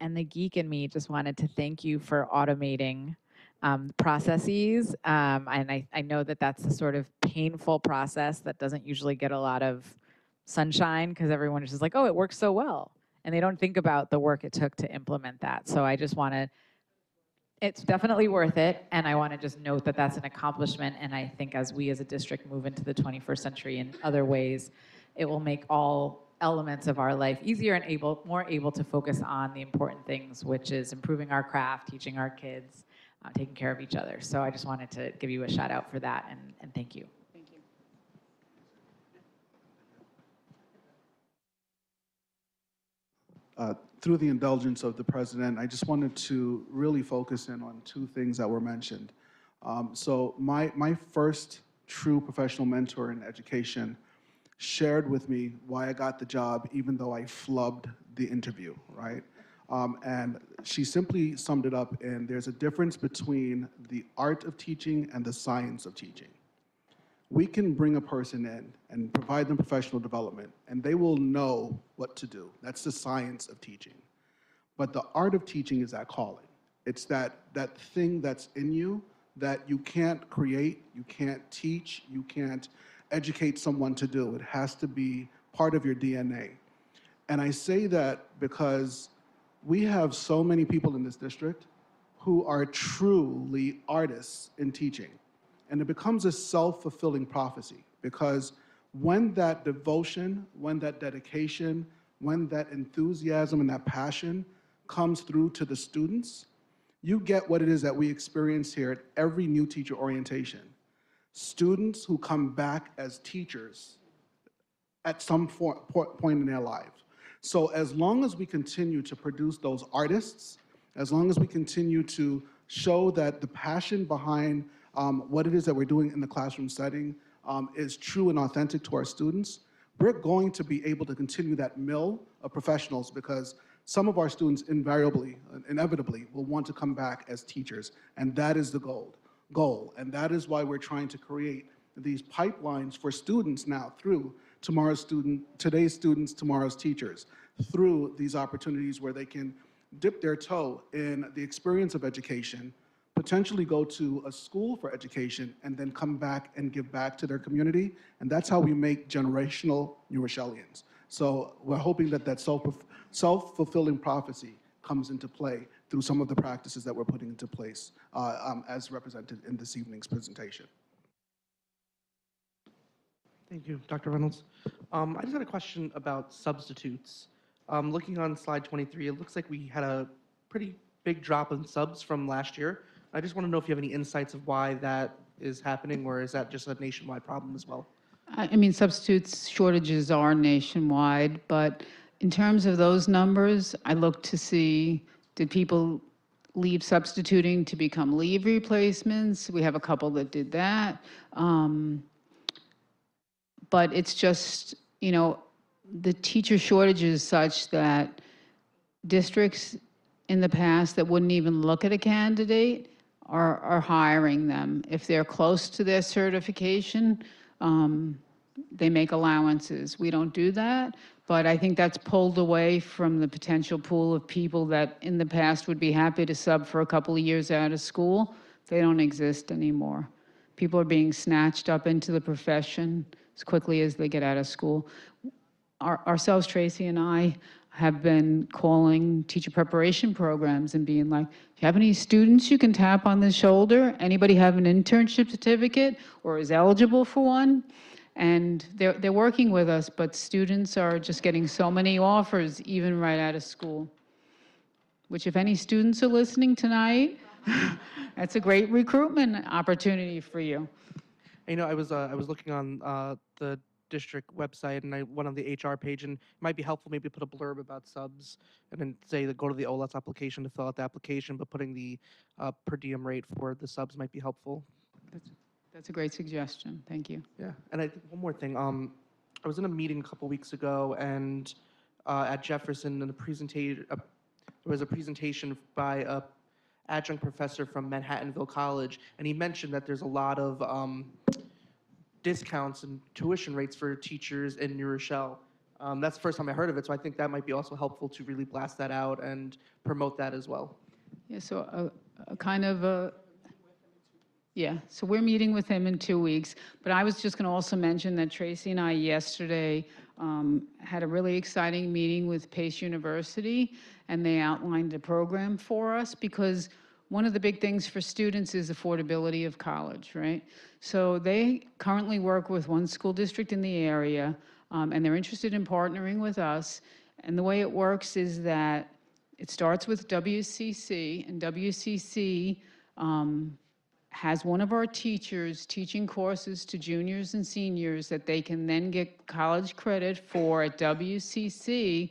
[SPEAKER 9] And the geek in me just wanted to thank you for automating processes. And I know that that's a sort of painful process that doesn't usually get a lot of sunshine because everyone is just like, oh, it works so well. And they don't think about the work it took to implement that. So I just want to, it's definitely worth it. And I want to just note that that's an accomplishment. And I think as we as a district move into the 21st century in other ways, it will make all elements of our life easier and more able to focus on the important things, which is improving our craft, teaching our kids, taking care of each other. So I just wanted to give you a shout out for that and thank you.
[SPEAKER 6] Thank you.
[SPEAKER 8] Through the indulgence of the president, I just wanted to really focus in on two things that were mentioned. So my first true professional mentor in education shared with me why I got the job, even though I flubbed the interview, right? And she simply summed it up in there's a difference between the art of teaching and the science of teaching. We can bring a person in and provide them professional development, and they will know what to do. That's the science of teaching. But the art of teaching is that calling. It's that thing that's in you that you can't create, you can't teach, you can't educate someone to do. It has to be part of your DNA. And I say that because we have so many people in this district who are truly artists in teaching. And it becomes a self-fulfilling prophecy because when that devotion, when that dedication, when that enthusiasm and that passion comes through to the students, you get what it is that we experience here at every new teacher orientation. Students who come back as teachers at some point in their lives. So as long as we continue to produce those artists, as long as we continue to show that the passion behind what it is that we're doing in the classroom setting is true and authentic to our students, we're going to be able to continue that mill of professionals because some of our students inevitably will want to come back as teachers, and that is the goal. And that is why we're trying to create these pipelines for students now through today's students, tomorrow's teachers, through these opportunities where they can dip their toe in the experience of education, potentially go to a school for education, and then come back and give back to their community. And that's how we make generational New Rochellians. So we're hoping that that self-fulfilling prophecy comes into play through some of the practices that we're putting into place as represented in this evening's presentation.
[SPEAKER 1] Thank you, Dr. Reynolds. I just had a question about substitutes. Looking on slide 23, it looks like we had a pretty big drop in subs from last year. I just want to know if you have any insights of why that is happening, or is that just a nationwide problem as well?
[SPEAKER 10] I mean, substitutes shortages are nationwide, but in terms of those numbers, I look to see, did people leave substituting to become leave replacements? We have a couple that did that. But it's just, the teacher shortage is such that districts in the past that wouldn't even look at a candidate are hiring them. If they're close to their certification, they make allowances. We don't do that, but I think that's pulled away from the potential pool of people that in the past would be happy to sub for a couple of years out of school. They don't exist anymore. People are being snatched up into the profession as quickly as they get out of school. Ourselves, Tracy and I, have been calling teacher preparation programs and being like, do you have any students you can tap on the shoulder? Anybody have an internship certificate or is eligible for one? And they're working with us, but students are just getting so many offers even right out of school. Which if any students are listening tonight, that's a great recruitment opportunity for you.
[SPEAKER 1] I was looking on the district website, and I went on the HR page, and it might be helpful maybe put a blurb about subs, and then say to go to the OLS application to fill out the application, but putting the per diem rate for the subs might be helpful.
[SPEAKER 10] That's a great suggestion. Thank you.
[SPEAKER 1] Yeah, and I think one more thing. I was in a meeting a couple weeks ago, and at Jefferson, in the presentation, there was a presentation by a adjunct professor from Manhattanville College, and he mentioned that there's a lot of discounts and tuition rates for teachers in New Rochelle. That's the first time I heard of it, so I think that might be also helpful to really blast that out and promote that as well.
[SPEAKER 10] Yeah, so a kind of a, yeah, so we're meeting with him in 2 weeks, but I was just going to also mention that Tracy and I yesterday had a really exciting meeting with Pace University, and they outlined a program for us because one of the big things for students is affordability of college, right? So they currently work with one school district in the area, and they're interested in partnering with us. And the way it works is that it starts with WCC, and WCC has one of our teachers teaching courses to juniors and seniors that they can then get college credit for at WCC.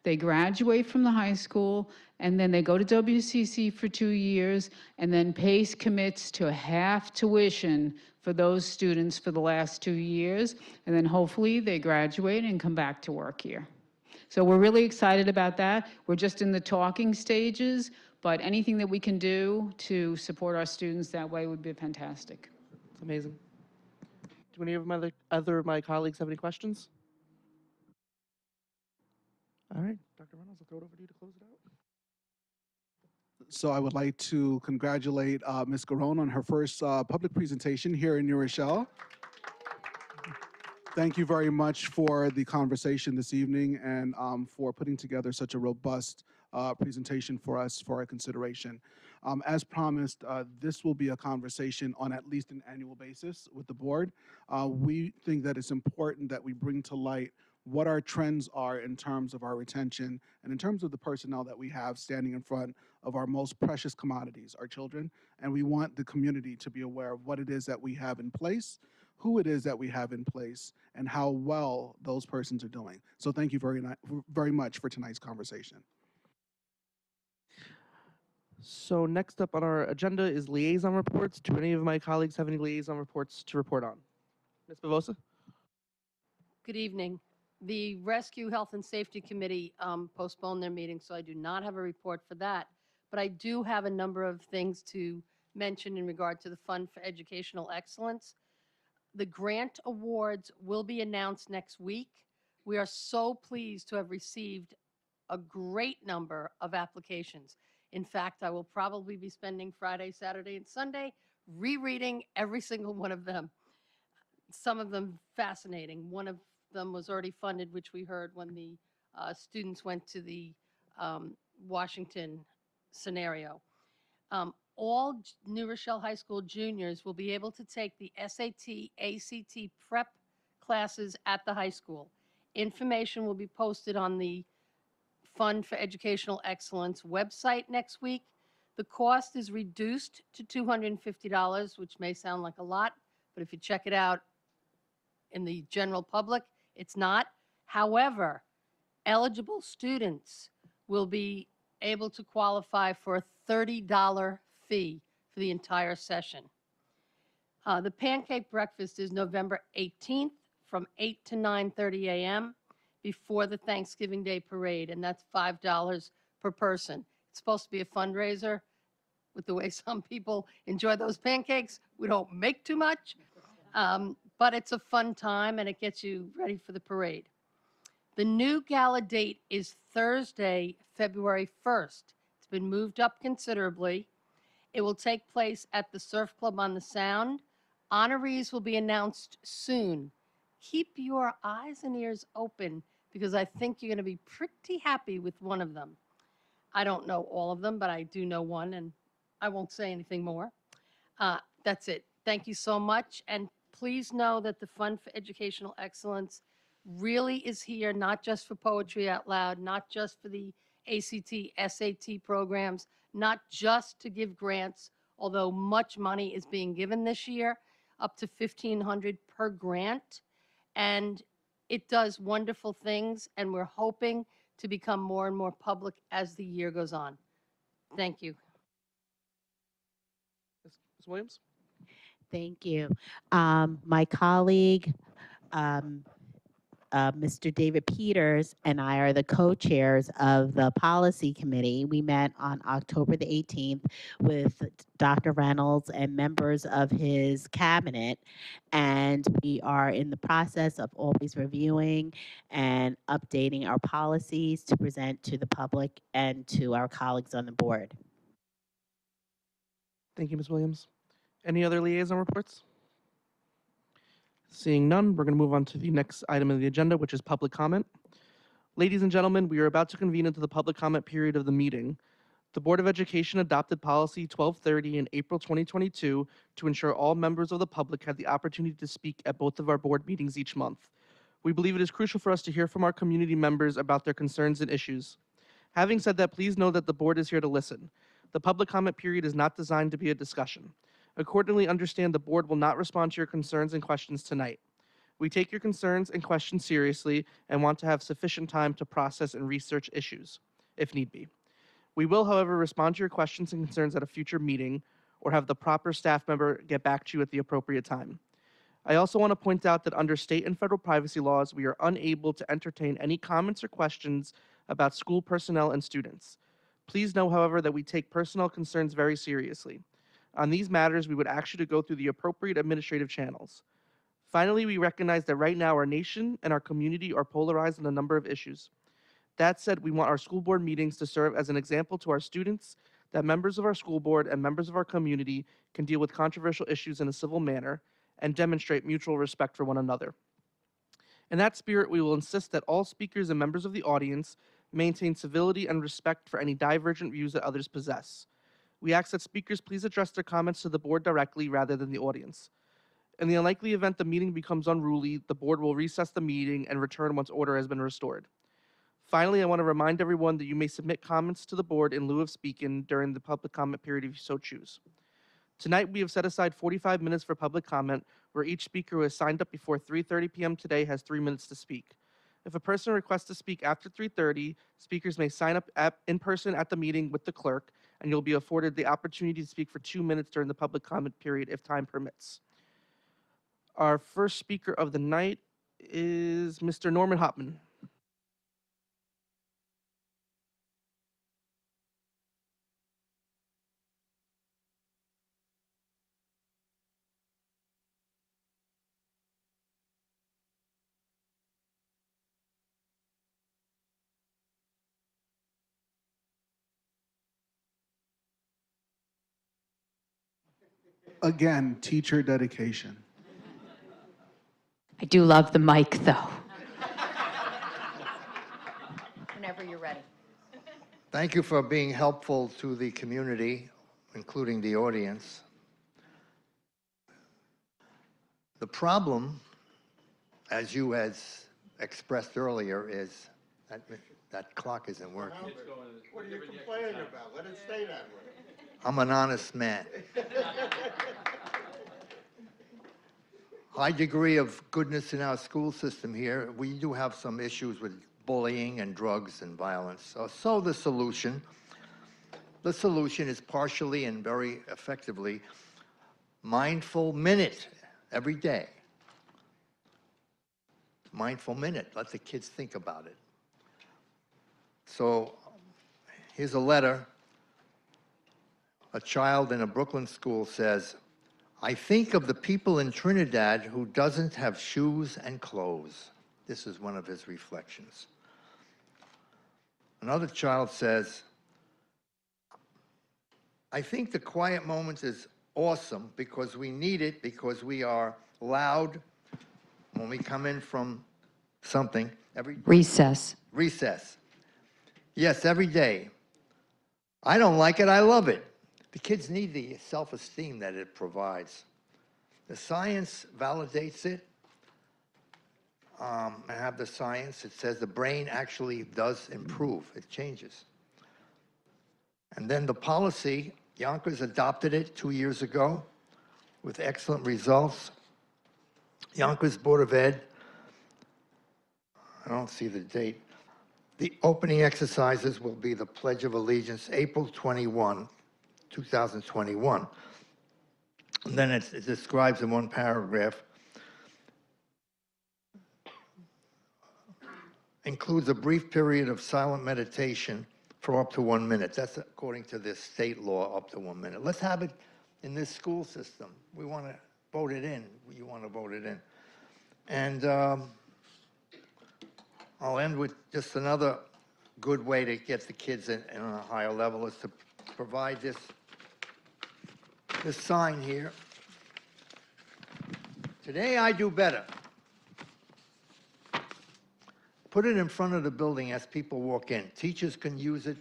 [SPEAKER 10] They graduate from the high school, and then they go to WCC for 2 years, and then PACE commits to half tuition for those students for the last 2 years, and then hopefully they graduate and come back to work here. So we're really excited about that. We're just in the talking stages, but anything that we can do to support our students that way would be fantastic.
[SPEAKER 1] It's amazing. Do any of my other my colleagues have any questions? All right, Dr. Reynolds, I'll throw it over to you to close it out.
[SPEAKER 8] So I would like to congratulate Ms. Garone on her first public presentation here in New Rochelle. Thank you very much for the conversation this evening and for putting together such a robust presentation for us for our consideration. As promised, this will be a conversation on at least an annual basis with the board. We think that it's important that we bring to light what our trends are in terms of our retention and in terms of the personnel that we have standing in front of our most precious commodities, our children. And we want the community to be aware of what it is that we have in place, who it is that we have in place, and how well those persons are doing. So thank you very much for tonight's conversation.
[SPEAKER 1] So next up on our agenda is liaison reports. Do any of my colleagues have any liaison reports to report on? Ms. Bavosa?
[SPEAKER 3] Good evening. The Rescue Health and Safety Committee postponed their meeting, so I do not have a report for that. But I do have a number of things to mention in regard to the Fund for Educational Excellence. The grant awards will be announced next week. We are so pleased to have received a great number of applications. In fact, I will probably be spending Friday, Saturday, and Sunday rereading every single one of them. Some of them fascinating. One of them was already funded, which we heard when the students went to the Washington scenario. All New Rochelle High School juniors will be able to take the SAT, ACT prep classes at the high school. Information will be posted on the Fund for Educational Excellence website next week. The cost is reduced to $250, which may sound like a lot, but if you check it out in the general public, it's not. However, eligible students will be able to qualify for a $30 fee for the entire session. The pancake breakfast is November 18th from 8 to 9:30 a.m. before the Thanksgiving Day parade, and that's $5 per person. It's supposed to be a fundraiser. With the way some people enjoy those pancakes, we don't make too much, but it's a fun time and it gets you ready for the parade. The new gala date is Thursday, February 1st. It's been moved up considerably. It will take place at the Surf Club on the Sound. Honorees will be announced soon. Keep your eyes and ears open because I think you're going to be pretty happy with one of them. I don't know all of them, but I do know one, and I won't say anything more. That's it. Thank you so much. And please know that the Fund for Educational Excellence really is here, not just for Poetry Out Loud, not just for the ACT, SAT programs, not just to give grants, although much money is being given this year, up to $1,500 per grant. And it does wonderful things, and we're hoping to become more and more public as the year goes on. Thank you.
[SPEAKER 1] Ms. Williams?
[SPEAKER 6] Thank you. My colleague, Mr. David Peters, and I are the co-chairs of the policy committee. We met on October the 18th with Dr. Reynolds and members of his cabinet, and we are in the process of always reviewing and updating our policies to present to the public and to our colleagues on the board.
[SPEAKER 1] Thank you, Ms. Williams. Any other liaison reports? Seeing none, we're going to move on to the next item of the agenda, which is public comment. Ladies and gentlemen, we are about to convene into the public comment period of the meeting. The Board of Education adopted Policy 1230 in April 2022 to ensure all members of the public had the opportunity to speak at both of our board meetings each month. We believe it is crucial for us to hear from our community members about their concerns and issues. Having said that, please know that the board is here to listen. The public comment period is not designed to be a discussion. Accordingly, understand the board will not respond to your concerns and questions tonight. We take your concerns and questions seriously and want to have sufficient time to process and research issues, if need be. We will, however, respond to your questions and concerns at a future meeting or have the proper staff member get back to you at the appropriate time. I also want to point out that under state and federal privacy laws, we are unable to entertain any comments or questions about school personnel and students. Please know, however, that we take personnel concerns very seriously. On these matters, we would ask you to go through the appropriate administrative channels. Finally, we recognize that right now our nation and our community are polarized on a number of issues. That said, we want our school board meetings to serve as an example to our students that members of our school board and members of our community can deal with controversial issues in a civil manner and demonstrate mutual respect for one another. In that spirit, we will insist that all speakers and members of the audience maintain civility and respect for any divergent views that others possess. We ask that speakers please address their comments to the board directly rather than the audience. In the unlikely event the meeting becomes unruly, the board will recess the meeting and return once order has been restored. Finally, I want to remind everyone that you may submit comments to the board in lieu of speaking during the public comment period if you so choose. Tonight, we have set aside 45 minutes for public comment, where each speaker who has signed up before 3:30 p.m. today has 3 minutes to speak. If a person requests to speak after 3:30, speakers may sign up in person at the meeting with the clerk, and you'll be afforded the opportunity to speak for 2 minutes during the public comment period if time permits. Our first speaker of the night is Mr. Norman Hopman.
[SPEAKER 8] Again, teacher dedication.
[SPEAKER 11] I do love the mic, though.
[SPEAKER 12] Whenever you're ready.
[SPEAKER 13] Thank you for being helpful to the community, including the audience. The problem, as you has expressed earlier, is that that clock isn't working.
[SPEAKER 8] What are you complaining about? Let it stay that way.
[SPEAKER 13] I'm an honest man. High degree of goodness in our school system here. We do have some issues with bullying and drugs and violence. So the solution is partially and very effectively mindful minute every day. Mindful minute. Let the kids think about it. So here's a letter. A child in a Brooklyn school says, I think of the people in Trinidad who doesn't have shoes and clothes. This is one of his reflections. Another child says, I think the quiet moment is awesome because we need it, because we are loud when we come in from something.
[SPEAKER 12] Recess.
[SPEAKER 13] Recess. Yes, every day. I don't like it, I love it. The kids need the self-esteem that it provides. The science validates it. I have the science. It says the brain actually does improve. It changes. And then the policy, Yonkers adopted it 2 years ago with excellent results. Yonkers Board of Ed, I don't see the date. The opening exercises will be the Pledge of Allegiance, April 21, 2021. And then it describes in one paragraph, includes a brief period of silent meditation for up to 1 minute. That's according to this state law, up to 1 minute. Let's have it in this school system. We want to vote it in. You want to vote it in. And I'll end with just another good way to get the kids in on a higher level is to provide this sign here. Today I do better. Put it in front of the building as people walk in. Teachers can use it,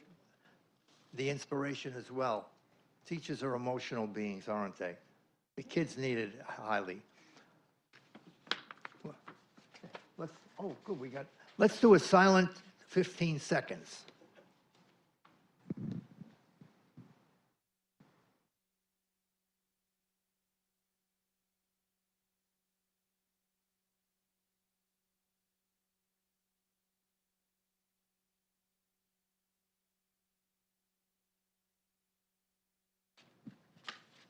[SPEAKER 13] the inspiration as well. Teachers are emotional beings, aren't they? The kids need it highly. Let's do a silent 15 seconds.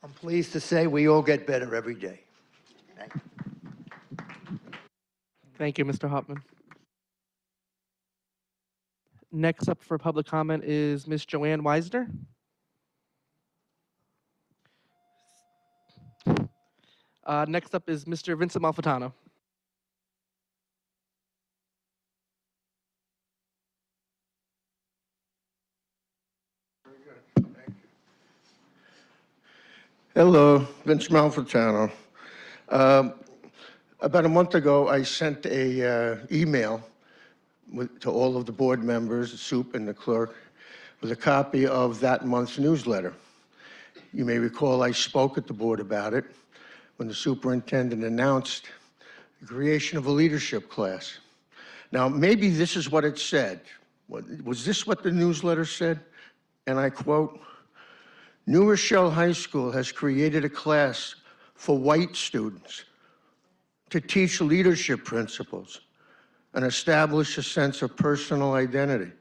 [SPEAKER 13] I'm pleased to say we all get better every day. Thank you.
[SPEAKER 1] Thank you, Mr. Hopman. Next up for public comment is Ms. Joanne Weisner. Next up is Mr. Vincent Malfitano.
[SPEAKER 11] Hello, Vince Malfitano. About a month ago, I sent a email to all of the board members, the soup and the clerk, with a copy of that month's newsletter. You may recall I spoke at the board about it when the superintendent announced the creation of a leadership class. Now, maybe this is what it said. Was this what the newsletter said? And I quote, New Rochelle High School has created a class for white students to teach leadership principles and establish a sense of personal identity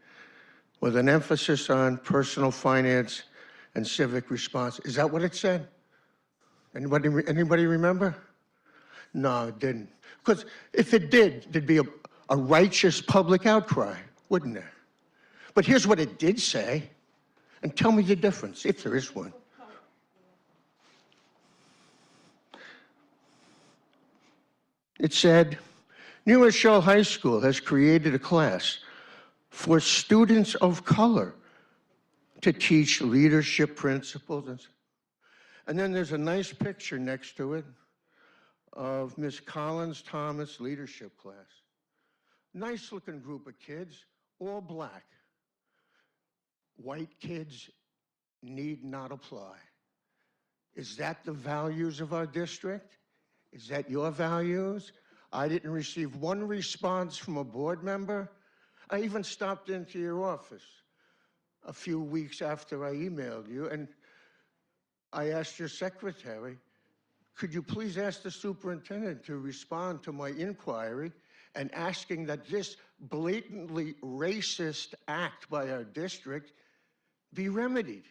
[SPEAKER 11] with an emphasis on personal finance and civic response. Is that what it said? Anybody remember? No, it didn't. Because if it did, there'd be a righteous public outcry, wouldn't there? But here's what it did say. And tell me the difference, if there is one. It said, New Rochelle High School has created a class for students of color to teach leadership principles. And then there's a nice picture next to it of Miss Collins Thomas leadership class. Nice looking group of kids, all black. White kids need not apply. Is that the values of our district? Is that your values? I didn't receive one response from a board member. I even stopped into your office a few weeks after I emailed you, and I asked your secretary, could you please ask the superintendent to respond to my inquiry and asking that this blatantly racist act by our district be remedied?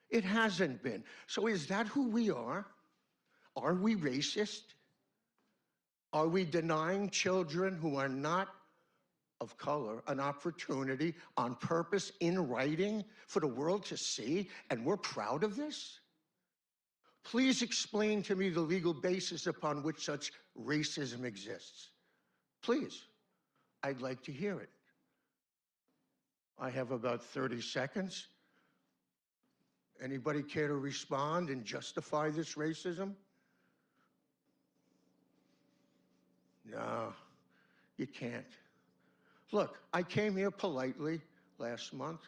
[SPEAKER 11] It hasn't been. So is that who we are? Are we racist? Are we denying children who are not of color an opportunity on purpose in writing for the world to see, and we're proud of this? Please explain to me the legal basis upon which such racism exists. Please, I'd like to hear it. I have about 30 seconds. Anybody care to respond and justify this racism? No, you can't. Look, I came here politely last month.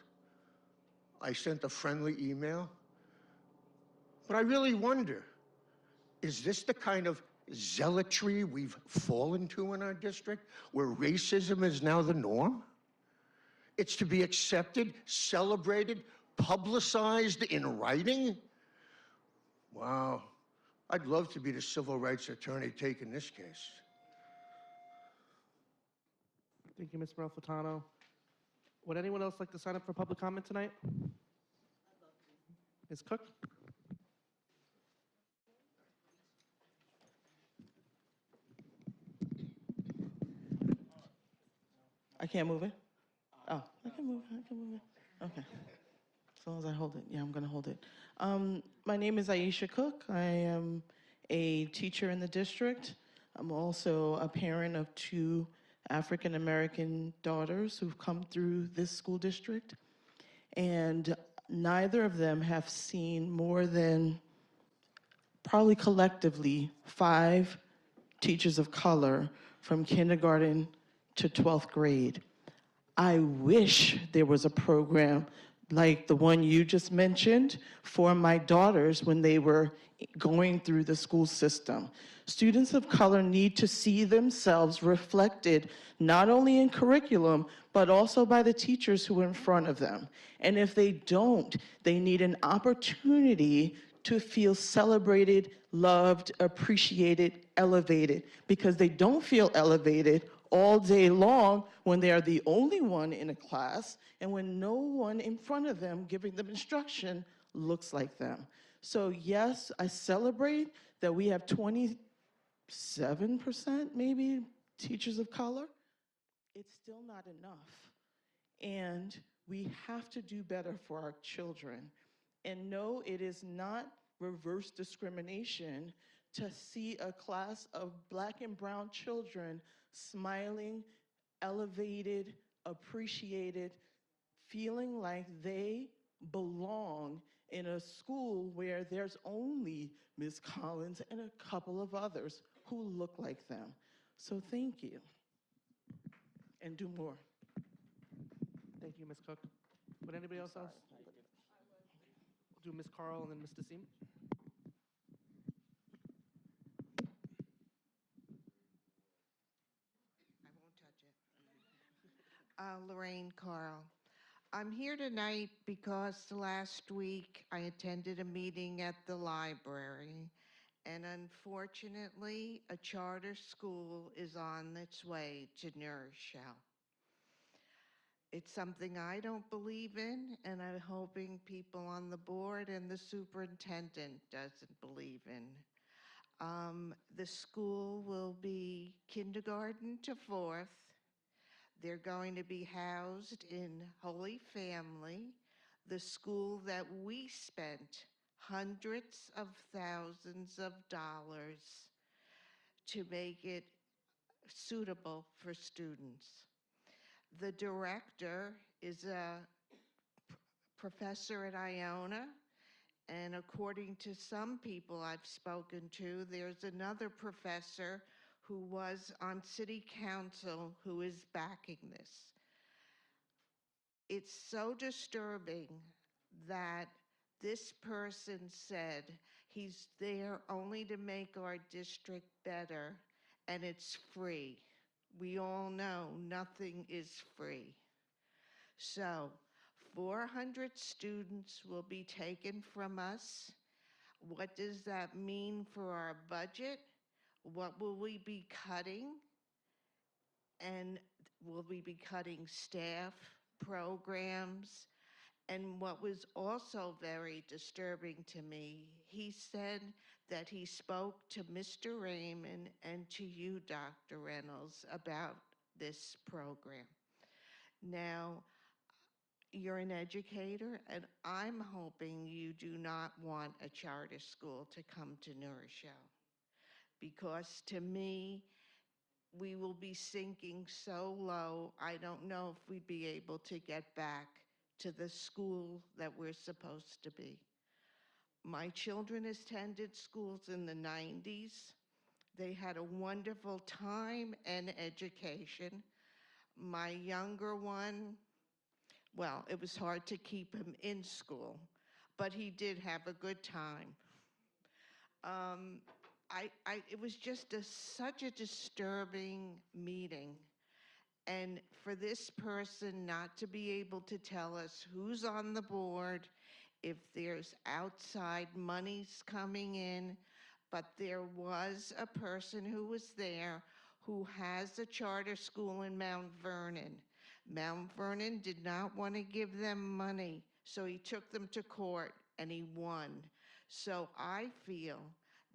[SPEAKER 11] I sent a friendly email. But I really wonder, is this the kind of zealotry we've fallen to in our district, where racism is now the norm? It's to be accepted, celebrated, publicized in writing? Wow. I'd love to be the civil rights attorney taking this case.
[SPEAKER 1] Thank you, Ms. Marfitano. Would anyone else like to sign up for public comment tonight? Ms. Cook?
[SPEAKER 14] I can't move it? Oh, I can move it. Okay. As long as I hold it. Yeah, I'm going to hold it. My name is Aisha Cook. I am a teacher in the district. I'm also a parent of 2 African American daughters who've come through this school district. And neither of them have seen more than probably collectively 5 teachers of color from kindergarten to 12th grade. I wish there was a program like the one you just mentioned for my daughters when they were going through the school system. Students of color need to see themselves reflected not only in curriculum, but also by the teachers who are in front of them. And if they don't, they need an opportunity to feel celebrated, loved, appreciated, elevated, because they don't feel elevated all day long when they are the only one in a class and when no one in front of them giving them instruction looks like them. So yes, I celebrate that we have 27% maybe teachers of color. It's still not enough. And we have to do better for our children. And no, it is not reverse discrimination to see a class of Black and brown children smiling, elevated, appreciated, feeling like they belong in a school where there's only Ms. Collins and a couple of others who look like them. So thank you. And do more.
[SPEAKER 1] Thank you, Ms. Cook. Would anybody else? We'll do Ms. Carl and then Ms. Dasim.
[SPEAKER 15] I won't touch it. Lorraine Carl. I'm here tonight because last week I attended a meeting at the library, and unfortunately, a charter school is on its way to Nourishell. It's something I don't believe in, and I'm hoping people on the board and the superintendent doesn't believe in. The school will be kindergarten to 4th. They're going to be housed in Holy Family, the school that we spent hundreds of thousands of dollars to make it suitable for students. The director is a professor at Iona, and according to some people I've spoken to, there's another professor who was on city council who is backing this. It's so disturbing that this person said he's there only to make our district better and it's free. we all know nothing is free. So 400 students will be taken from us. What does that mean for our budget? What will we be cutting? And will we be cutting staff, programs? And what was also very disturbing to me, he said that he spoke to Mr. Raymond and to you, Dr. Reynolds, about this program. Now, you're an educator, and I'm hoping you do not want a charter school to come to New Rochelle. Because to me, we will be sinking so low, I don't know if we'd be able to get back to the school that we're supposed to be. My children attended schools in the 90s. They had a wonderful time and education. My younger one, well, it was hard to keep him in school, but he did have a good time. It was just such a disturbing meeting. And for this person not to be able to tell us who's on the board, if there's outside monies coming in, but there was a person who was there who has a charter school in Mount Vernon. Mount Vernon did not want to give them money, so he took them to court and he won. So I feel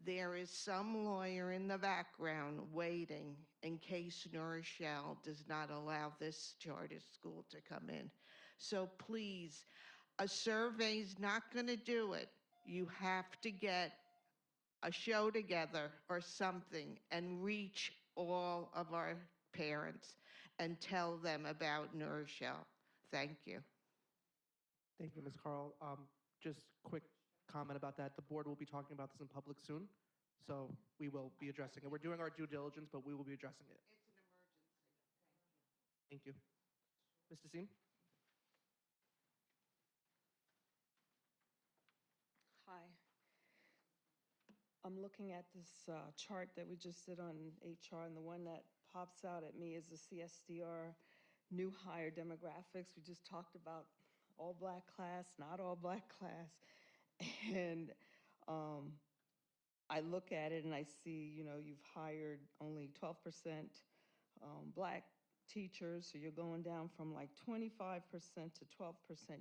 [SPEAKER 15] there is some lawyer in the background waiting in case New Rochelle does not allow this charter school to come in. So please, a survey's not going to do it. You have to get a show together or something and reach all of our parents and tell them about New Rochelle. Thank you.
[SPEAKER 1] Thank you, Ms. Carl. Just quick comment about that. The board will be talking about this in public soon, so we will be addressing it. We're doing our due diligence, but we will be addressing it.
[SPEAKER 15] It's an emergency.
[SPEAKER 1] Thank you. Mr. Seem?
[SPEAKER 16] Hi. I'm looking at this chart that we just did on HR, and the one that pops out at me is the CSDR new hire demographics. We just talked about all Black class, not all Black class. And I look at it and I see, you've hired only 12% Black teachers, so you're going down from like 25% to 12%.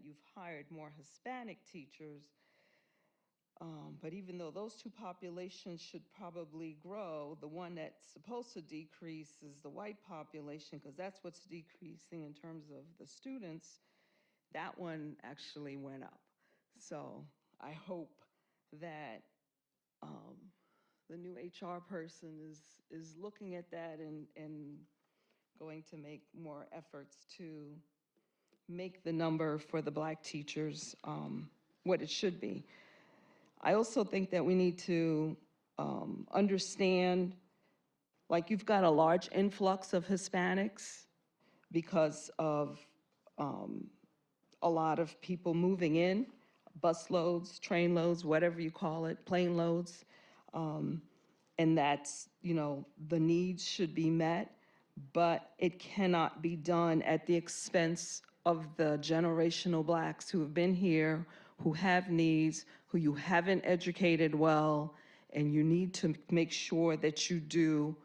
[SPEAKER 16] You've hired more Hispanic teachers. But even though those two populations should probably grow, the one that's supposed to decrease is the white population, because that's what's decreasing in terms of the students. That one actually went up. So I hope that the new HR person is looking at that and going to make more efforts to make the number for the Black teachers what it should be. I also think that we need to understand, like, you've got a large influx of Hispanics because of a lot of people moving in, bus loads, train loads, whatever you call it, plane loads. And that's, the needs should be met, but it cannot be done at the expense of the generational Blacks who have been here, who have needs, who you haven't educated well, and you need to make sure that you do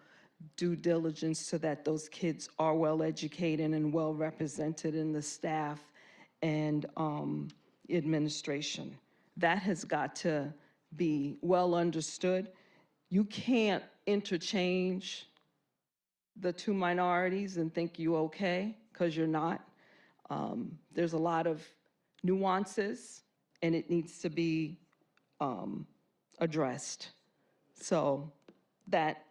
[SPEAKER 16] due diligence so that those kids are well educated and well represented in the staff and administration. That has got to be well understood. You can't interchange the two minorities and think you okay, because you're not. There's a lot of nuances, and it needs to be addressed. So that,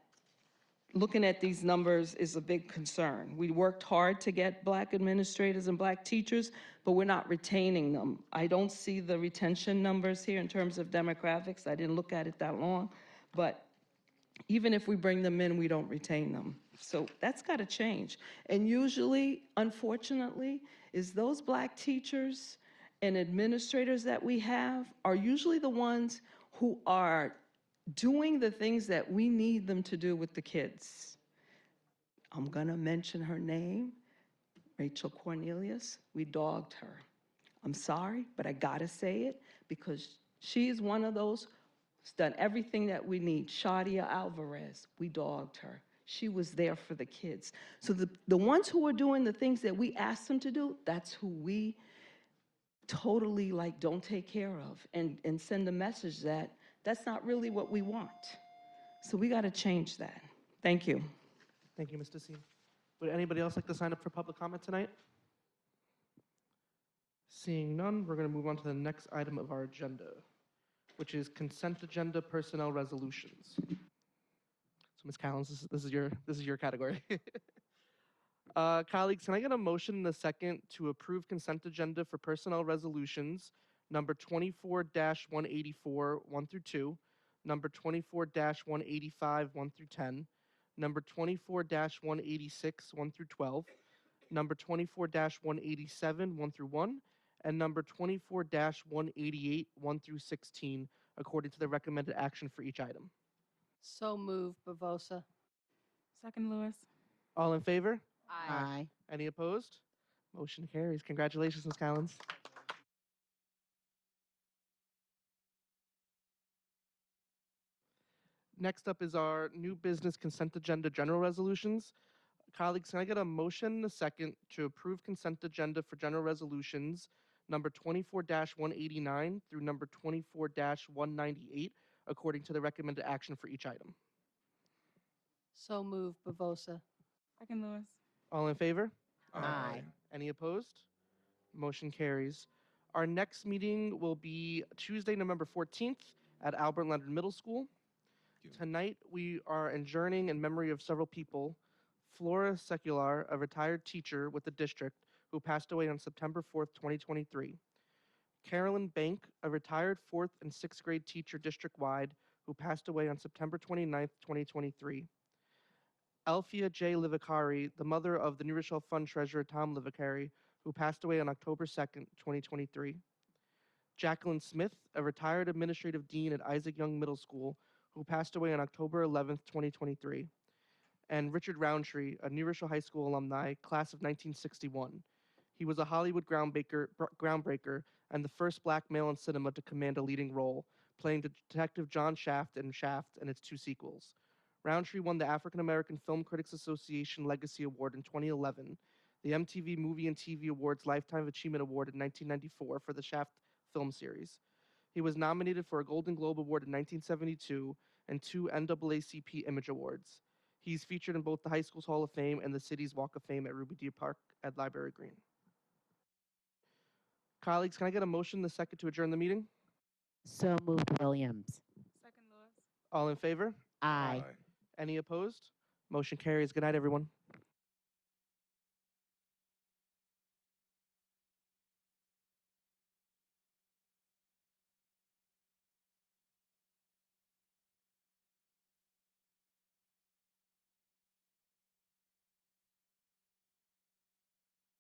[SPEAKER 16] looking at these numbers is a big concern. We worked hard to get Black administrators and Black teachers, but we're not retaining them. I don't see the retention numbers here in terms of demographics. I didn't look at it that long, but even if we bring them in, we don't retain them. So that's got to change. And usually, unfortunately, is those Black teachers and administrators that we have are usually the ones who are doing the things that we need them to do with the kids. I'm going to mention her name, Rachel Cornelius. We dogged her. I'm sorry, but I got to say it because she is one of those who's done everything that we need. Shadia Alvarez, we dogged her. She was there for the kids. So the ones who are doing the things that we asked them to do, that's who we totally like don't take care of and send a message that that's not really what we want. So we got to change that. Thank you.
[SPEAKER 1] Thank you, Ms. Desim. Would anybody else like to sign up for public comment tonight? Seeing none, we're going to move on to the next item of our agenda, which is consent agenda personnel resolutions. So, Ms. Collins, this is your category. Colleagues, can I get a motion in a second to approve consent agenda for personnel resolutions number 24-184, 1 through 2, number 24-185, 1 through 10, number 24-186, 1 through 12, number 24-187, 1 through 1, and number 24-188, 1 through 16, according to the recommended action for each item.
[SPEAKER 3] So moved, Bavosa.
[SPEAKER 5] Second, Lewis.
[SPEAKER 1] All in favor?
[SPEAKER 6] Aye.
[SPEAKER 1] Any opposed? Motion carries. Congratulations, Ms. Collins. Next up is our new business consent agenda general resolutions. Colleagues, can I get a motion and a second to approve consent agenda for general resolutions number 24-189 through number 24-198 according to the recommended action for each item?
[SPEAKER 3] So moved, Bavosa.
[SPEAKER 5] Second, Lewis.
[SPEAKER 1] All in favor?
[SPEAKER 6] Aye.
[SPEAKER 1] Any opposed? Motion carries. Our next meeting will be Tuesday, November 14th at Albert Leonard Middle School. Tonight, we are adjourning in memory of several people. Flora Secular, a retired teacher with the district who passed away on September 4th, 2023. Carolyn Bank, a retired 4th and 6th grade teacher district-wide who passed away on September 29th, 2023. Alfia J. Livicari, the mother of the New Rochelle Fund treasurer Tom Livicari, who passed away on October 2nd, 2023. Jacqueline Smith, a retired administrative dean at Isaac Young Middle School, who passed away on October 11th, 2023. And Richard Roundtree, a New Rochelle High School alumni, class of 1961. He was a Hollywood groundbreaker and the first black male in cinema to command a leading role, playing Detective John Shaft in Shaft and its 2 sequels. Roundtree won the African American Film Critics Association Legacy Award in 2011, the MTV Movie and TV Awards Lifetime Achievement Award in 1994 for the Shaft film series. He was nominated for a Golden Globe Award in 1972 and 2 NAACP Image Awards. He's featured in both the high school's Hall of Fame and the city's Walk of Fame at Ruby Deer Park at Library Green. Colleagues, can I get a motion in a second to adjourn the meeting?
[SPEAKER 6] So moved, Williams.
[SPEAKER 5] Second, Lewis.
[SPEAKER 1] All in favor?
[SPEAKER 6] Aye.
[SPEAKER 1] Any opposed? Motion carries. Good night, everyone.